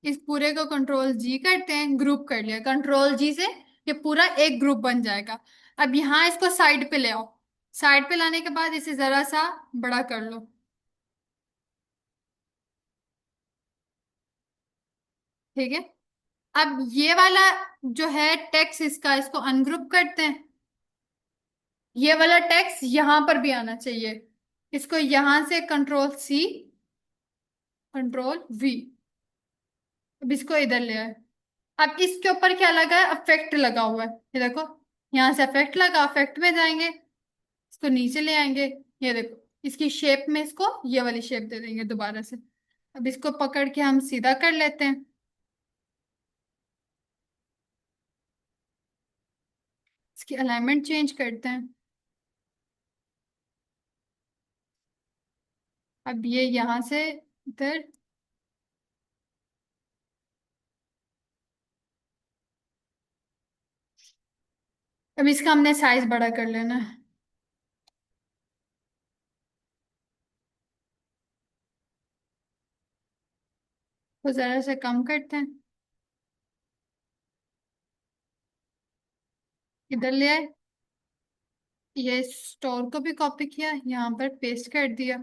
इस पूरे को कंट्रोल G करते हैं, ग्रुप कर लिया कंट्रोल G से, ये पूरा एक ग्रुप बन जाएगा। अब यहाँ इसको साइड पे ले आओ, साइड पे लाने के बाद इसे जरा सा बड़ा कर लो। ठीक है। अब ये वाला जो है टेक्स्ट इसका, इसको अनग्रुप करते हैं। ये वाला टेक्स्ट यहां पर भी आना चाहिए, इसको यहां से कंट्रोल C, कंट्रोल V, अब इसको इधर ले आए। अब इसके ऊपर क्या लगा है, अफेक्ट लगा हुआ है, ये देखो, यहाँ से अफेक्ट लगा, अफेक्ट में जाएंगे, इसको नीचे ले आएंगे। ये देखो, इसकी शेप में इसको ये वाली शेप दे देंगे दोबारा से। अब इसको पकड़ के हम सीधा कर लेते हैं, इसकी अलाइनमेंट चेंज करते हैं। अब ये यहाँ से इधर। अब इसका हमने साइज बड़ा कर लेना है। तो जरा से कम करते हैं। इधर ले आए। ये स्टोर को भी कॉपी किया, यहाँ पर पेस्ट कर दिया।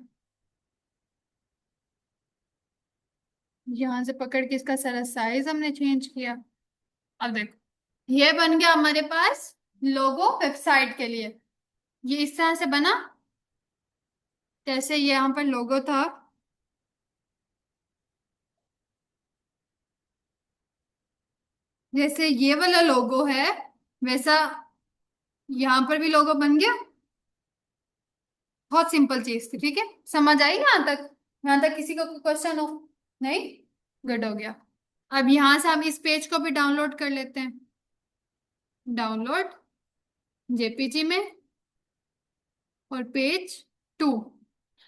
यहाँ से पकड़ के इसका सारा साइज हमने चेंज किया। अब देखो ये बन गया हमारे पास लोगो वेबसाइट के लिए। ये इस तरह से बना, जैसे ये यहाँ पर लोगो था। जैसे ये वाला लोगो है, वैसा यहाँ पर भी लोगो बन गया। बहुत सिंपल चीज थी, ठीक है। समझ आई यहाँ तक? यहाँ तक किसी को कोई क्वेश्चन हो? नहीं? गुड हो गया। अब यहाँ से हम इस पेज को भी डाउनलोड कर लेते हैं। डाउनलोड जेपीजी में, और पेज 2।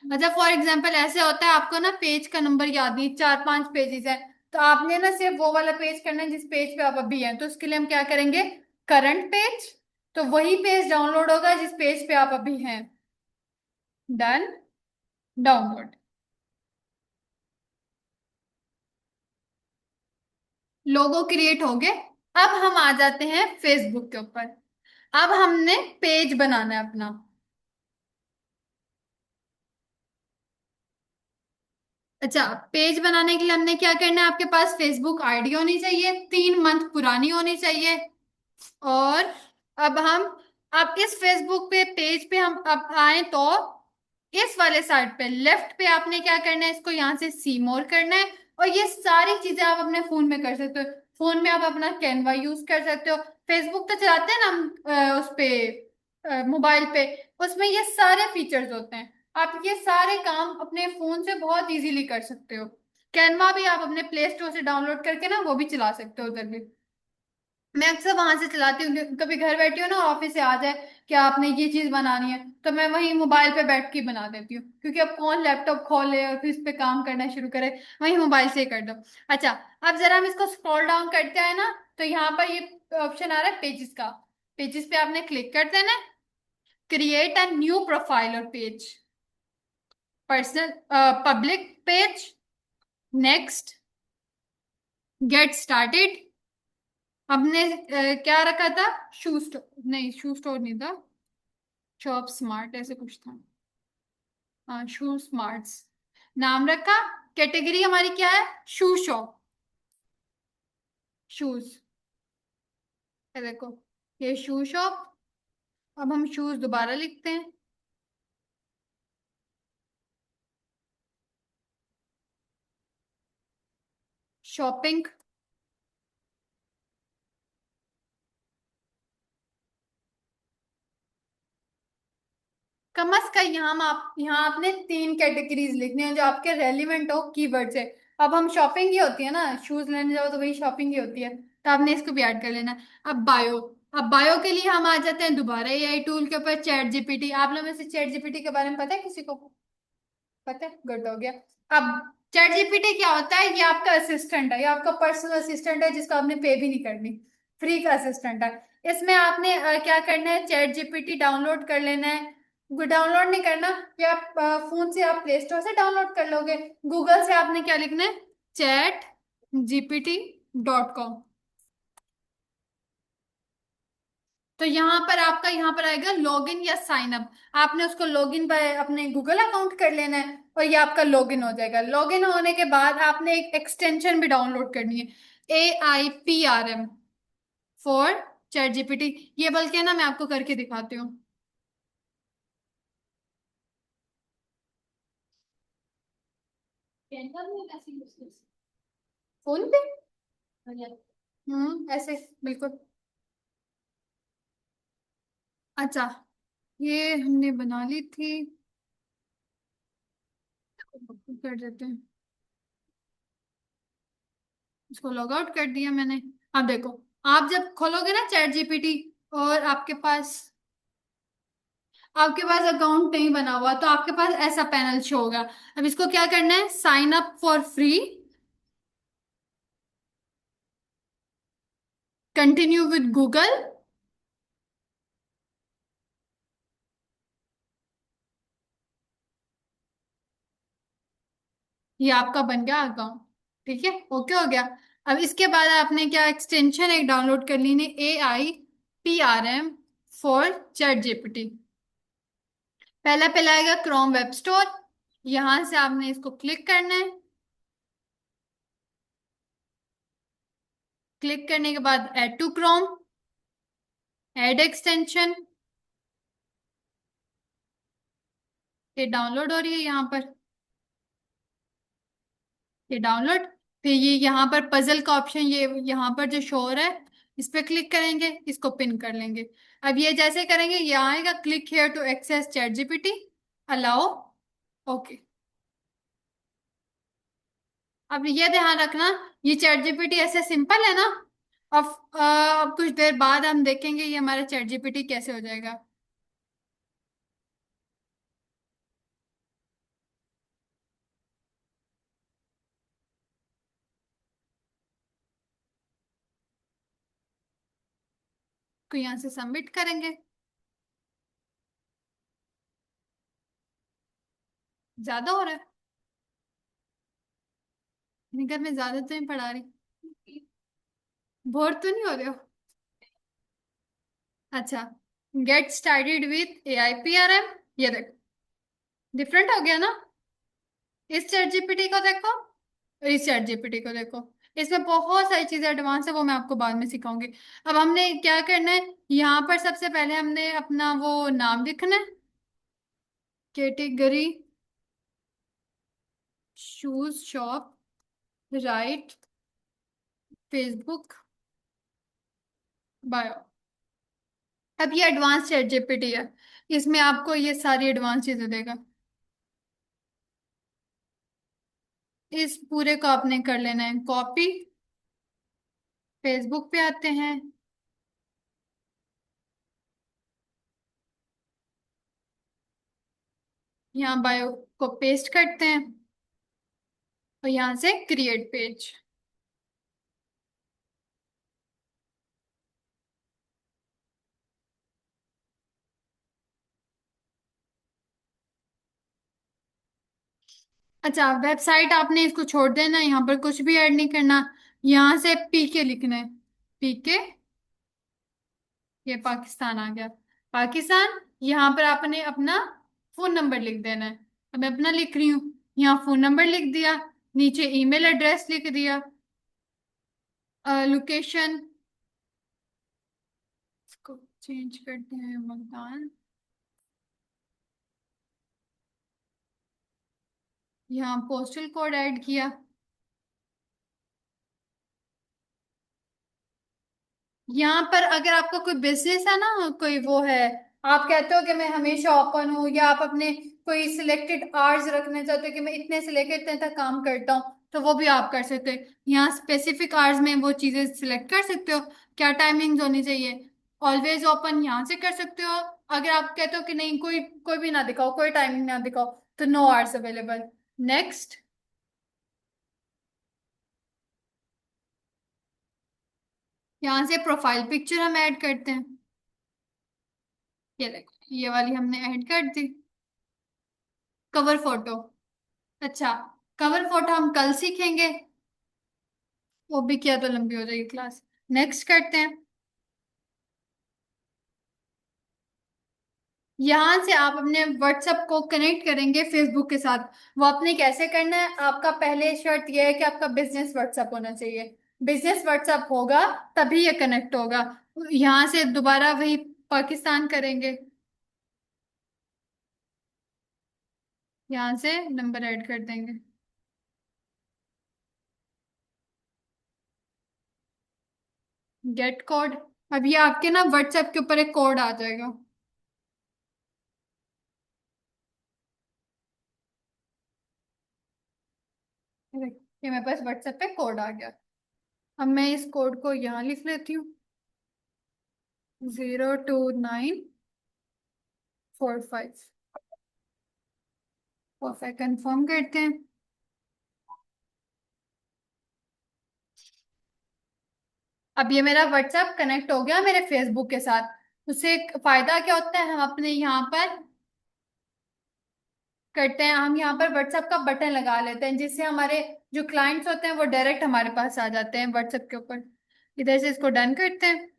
अच्छा, फॉर एग्जाम्पल ऐसे होता है आपको ना पेज का नंबर याद नहीं, 4-5 पेजेस है, तो आपने ना सिर्फ वो वाला पेज करना है जिस पेज पे आप अभी हैं। तो उसके लिए हम क्या करेंगे, करंट पेज। तो वही पेज डाउनलोड होगा जिस पेज पे आप अभी हैं। डन। डाउनलोड। लोगो क्रिएट हो गए। अब हम आ जाते हैं फेसबुक के ऊपर। अब हमने पेज बनाना है अपना। अच्छा, पेज बनाने के लिए हमने क्या करना है, आपके पास फेसबुक आईडी होनी चाहिए, 3 मंथ पुरानी होनी चाहिए। और अब हम, अब इस फेसबुक पे पेज पे हम अब आए तो इस वाले साइड पे लेफ्ट पे आपने क्या करना है, इसको यहाँ से सी मोर करना है। और ये सारी चीजें आप अपने फोन में कर सकते हो। फोन में आप अपना कैनवा यूज कर सकते हो। फेसबुक तो चलाते हैं ना हम, उस पे मोबाइल पे, उसमें ये सारे फीचर्स होते हैं। आप ये सारे काम अपने फोन से बहुत इजीली कर सकते हो। कैनवा भी आप अपने प्ले स्टोर से डाउनलोड करके ना वो भी चला सकते हो उधर भी। मैं अक्सर वहां से चलाती हूँ, कभी घर बैठी हूँ ना, ऑफिस से आ जाए कि आपने ये चीज बनानी है, तो मैं वहीं मोबाइल पे बैठ के ही बना देती हूँ, क्योंकि अब कौन लैपटॉप खोले और फिर इस पे काम करना शुरू करे। वहीं मोबाइल से ही कर दो। अच्छा, अब जरा हम इसको स्क्रॉल डाउन करते हैं ना, तो यहाँ पर ये ऑप्शन आ रहा है पेजेस का। पेजेस पे आपने क्लिक कर देना है। क्रिएट अ न्यू प्रोफाइल और page, personal, public page, next, get started. हमने क्या रखा था, शू स्टोर नहीं, शू स्टोर नहीं था, शॉप स्मार्ट ऐसे कुछ था। हाँ, शू स्मार्ट्स नाम रखा। कैटेगरी हमारी क्या है, शू शॉप, शूज। ये देखो, ये शू शॉप। अब हम शूज दोबारा लिखते हैं। शॉपिंग। कम अज कम यहाँ आप, यहाँ आपने 3 कैटेगरीज लिखनी है जो आपके रेलिवेंट हो कीवर्ड से। अब हम शॉपिंग ही होती है ना, शूज लेने जाओ तो वही शॉपिंग ही होती है। तो आपने इसको भी ऐड कर लेना। अब बायो। अब बायो के लिए हम आ जाते हैं दोबारा एआई टूल के ऊपर, चैट जीपीटी। आप लोगों में से चैट जीपीटी के बारे में पता है किसी को? पता है, गुड हो गया। अब चैट जीपीटी क्या होता है, ये आपका असिस्टेंट है, ये आपका पर्सनल असिस्टेंट है जिसको आपने पे भी नहीं करनी। फ्री का असिस्टेंट है। इसमें आपने क्या करना है, चैट जीपीटी डाउनलोड कर लेना है। डाउनलोड नहीं करना, ये आप फोन से आप प्ले स्टोर से डाउनलोड कर लोगे। गूगल से आपने क्या लिखना है, chatgpt.com। तो यहाँ पर आपका, यहाँ पर आएगा लॉगिन या साइन अप। आपने उसको लॉगिन बाय अपने गूगल अकाउंट कर लेना है, और ये आपका लॉगिन हो जाएगा। लॉगिन होने के बाद आपने एक एक्सटेंशन भी डाउनलोड करनी है, AIPRM, फॉर चैट जीपीटी। ये बल्कि ना मैं आपको करके दिखाती हूँ। फोन पे। ऐसे बिल्कुल। अच्छा, ये हमने बना ली थी, कर देते हैं। इसको लॉग आउट कर दिया मैंने। अब देखो, आप जब खोलोगे ना चैट जीपीटी, और आपके पास आपके पास अकाउंट नहीं बना हुआ तो आपके पास ऐसा पैनल शो होगा। अब इसको क्या करना है, sign up for free, continue with Google, ये आपका बन गया अकाउंट। ठीक है, ओके हो गया। अब इसके बाद आपने क्या एक्सटेंशन एक डाउनलोड कर ली, AIPRM फॉर चैट जीपीटी। पहला पहला आएगा क्रोम वेब स्टोर, यहां से आपने इसको क्लिक करना है। क्लिक करने के बाद add to Chrome, add extension, ये डाउनलोड हो रही है यहाँ पर, ये डाउनलोड। फिर ये यहाँ पर पजल का ऑप्शन, ये यहाँ पर जो शो हो रहा है, इस पे क्लिक करेंगे, इसको पिन कर लेंगे। अब ये जैसे करेंगे ये आएगा click here to access chat GPT, allow, okay. अब ये ध्यान रखना, ये चैट जीपीटी ऐसे सिंपल है ना। अब कुछ देर बाद हम देखेंगे ये हमारा चैट जीपीटी कैसे हो जाएगा। तो यहाँ से सबमिट करेंगे। ज्यादा हो रहा है, निगत में ज्यादा तो नहीं पढ़ा रही, बोर तो नहीं हो रहे हो? अच्छा, गेट स्टार्टेड विथ AIPRM, ये देखो डिफरेंट हो गया ना। इस चैट जीपीटी को देखो और इस चैट जीपीटी को देखो, इसमें बहुत सारी चीजें एडवांस है, वो मैं आपको बाद में सिखाऊंगी। अब हमने क्या करना है, यहाँ पर सबसे पहले हमने अपना वो नाम लिखना है, category shoes shop, right, Facebook bio. अब ये एडवांस चैट जीपीटी है, इसमें आपको ये सारी एडवांस चीजें देगा। इस पूरे को आपने कर लेना है कॉपी, फेसबुक पे आते हैं, यहाँ बायो को पेस्ट करते हैं और यहाँ से क्रिएट पेज। अच्छा, वेबसाइट आपने इसको छोड़ देना, यहाँ पर कुछ भी ऐड नहीं करना। यहाँ से पीके लिखना है, पीके, ये पाकिस्तान आ गया, पाकिस्तान। यहाँ पर आपने अपना फोन नंबर लिख देना है। अब मैं अपना लिख रही हूँ, यहाँ फोन नंबर लिख दिया, नीचे ईमेल एड्रेस लिख दिया, लोकेशन इसको चेंज करते हैं मुल्तान, यहाँ पोस्टल कोड ऐड किया। यहाँ पर अगर आपका कोई बिजनेस है ना, कोई वो है, आप कहते हो कि मैं हमेशा ओपन हूँ, या आप अपने कोई सिलेक्टेड आवर्स रखना चाहते हो कि मैं इतने से लेकर इतने तक काम करता हूँ, तो वो भी आप कर सकते हो। यहाँ स्पेसिफिक आवर्स में वो चीजें सिलेक्ट कर सकते हो, क्या टाइमिंग्स होनी चाहिए। ऑलवेज ओपन यहाँ से कर सकते हो। अगर आप कहते हो कि नहीं, कोई कोई भी ना दिखाओ, कोई टाइमिंग ना दिखाओ, तो नो आवर्स अवेलेबल, नेक्स्ट। यहाँ से प्रोफाइल पिक्चर हम ऐड करते हैं, ये देखो ये वाली हमने ऐड कर दी। कवर फोटो, अच्छा, कवर फोटो हम कल सीखेंगे, वो भी किया तो लंबी हो जाएगी क्लास। नेक्स्ट करते हैं। यहां से आप अपने व्हाट्सएप को कनेक्ट करेंगे फेसबुक के साथ। वो आपने कैसे करना है, आपका पहले शर्त यह है कि आपका बिजनेस व्हाट्सएप होना चाहिए। बिजनेस व्हाट्सएप होगा तभी ये कनेक्ट होगा। यहाँ से दोबारा वही पाकिस्तान करेंगे, यहाँ से नंबर ऐड कर देंगे, गेट कोड। अब ये आपके ना व्हाट्सएप के ऊपर एक कोड आ जाएगा, ये मेरे पास व्हाट्सएप पे कोड आ गया। अब मैं इस कोड को यहाँ लिख लेती हूँ, 029 4 5। परफेक्ट, कंफर्म करते हैं। अब ये मेरा व्हाट्सएप कनेक्ट हो गया मेरे फेसबुक के साथ। उससे एक फायदा क्या होता है, हम अपने यहाँ पर करते हैं, हम यहाँ पर व्हाट्सएप का बटन लगा लेते हैं, जिससे हमारे जो क्लाइंट्स होते हैं वो डायरेक्ट हमारे पास आ जाते हैं व्हाट्सएप के ऊपर। इधर से इसको डन करते हैं।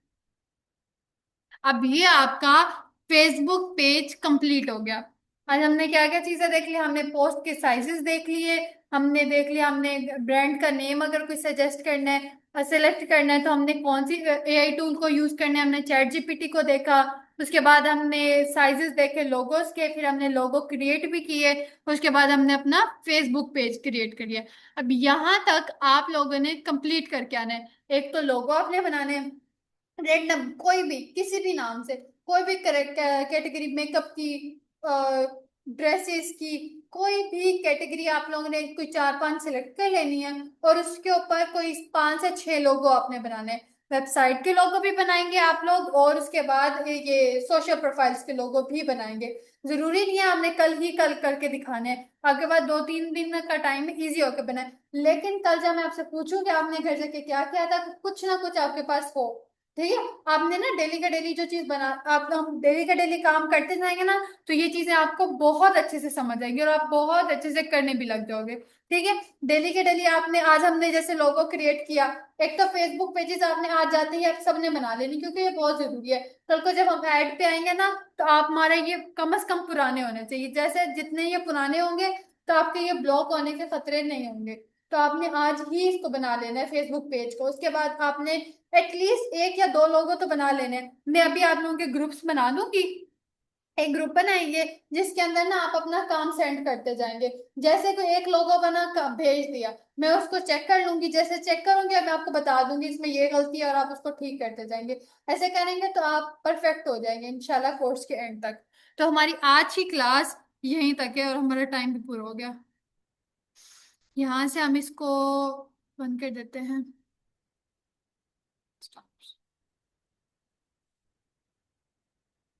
अब ये आपका फेसबुक पेज कंप्लीट हो गया। आज हमने क्या क्या चीजें देख ली, हमने पोस्ट के साइजेस देख लिए, हमने देख लिया, हमने ब्रांड का नेम अगर कोई सजेस्ट करना है, सेलेक्ट करना है, तो हमने कौन सी एआई टूल को यूज करना है, हमने चैट जीपीटी को देखा। उसके बाद हमने साइजेस देखे लोगोस के, फिर हमने लोगो क्रिएट भी किए। उसके बाद हमने अपना फेसबुक पेज क्रिएट कर लिया। अब यहाँ तक आप लोगों ने कंप्लीट करके आना है। एक तो लोगो आपने बनाने हैं, रैंडम कोई भी किसी भी नाम से, कोई भी कैटेगरी, मेकअप की, ड्रेसेस की, कोई भी कैटेगरी आप लोगों ने कोई 4 5 सिलेक्ट कर लेनी है। और उसके ऊपर कोई 5 से 6 लोगो आपने बनाने हैं। वेबसाइट के लोगो भी बनाएंगे आप लोग, और उसके बाद ये सोशल प्रोफाइल्स के लोगो भी बनाएंगे। जरूरी नहीं है हमने कल ही कल करके दिखाने हैं, आपके पास 2 3 दिन का टाइम है, इजी होकर बनाए। लेकिन कल जब मैं आपसे पूछूं कि आपने घर जाके क्या किया था, तो कुछ ना कुछ आपके पास हो। ठीक है, आपने ना डेली का डेली जो चीज बना, आप हम डेली का डेली काम करते जाएंगे ना, तो ये चीजें आपको बहुत अच्छे से समझ आएंगी और आप बहुत अच्छे से करने भी लग जाओगे। ठीक है, डेली के डेली आपने, आज हमने जैसे लोगो क्रिएट किया, एक तो फेसबुक पेजेस आपने आज जाते ही आप सबने बना लेनी, क्योंकि ये बहुत जरूरी है। कल को जब हम ऐड पे आएंगे ना, तो आप हमारे ये कम से कम पुराने होने चाहिए, जैसे जितने ये पुराने होंगे तो आपके ये ब्लॉक होने के खतरे नहीं होंगे। तो आपने आज ही इसको बना लेना है फेसबुक पेज को। उसके बाद आपने एटलीस्ट एक या दो लोगों तो बना लेने हैं। मैं अभी आप लोगों के ग्रुप्स बना दूंगी, एक ग्रुप बनाएंगे जिसके अंदर ना आप अपना काम सेंड करते जाएंगे। जैसे कोई एक लोगो बना भेज दिया, मैं उसको चेक कर लूंगी, जैसे चेक करूंगी मैं आपको बता दूंगी इसमें ये गलती है, और आप उसको ठीक करते जाएंगे। ऐसे करेंगे तो आप परफेक्ट हो जाएंगे इंशाल्लाह कोर्स के एंड तक। तो हमारी आज की क्लास यहीं तक है और हमारा टाइम भी पूरा हो गया। यहाँ से हम इसको बंद कर देते हैं।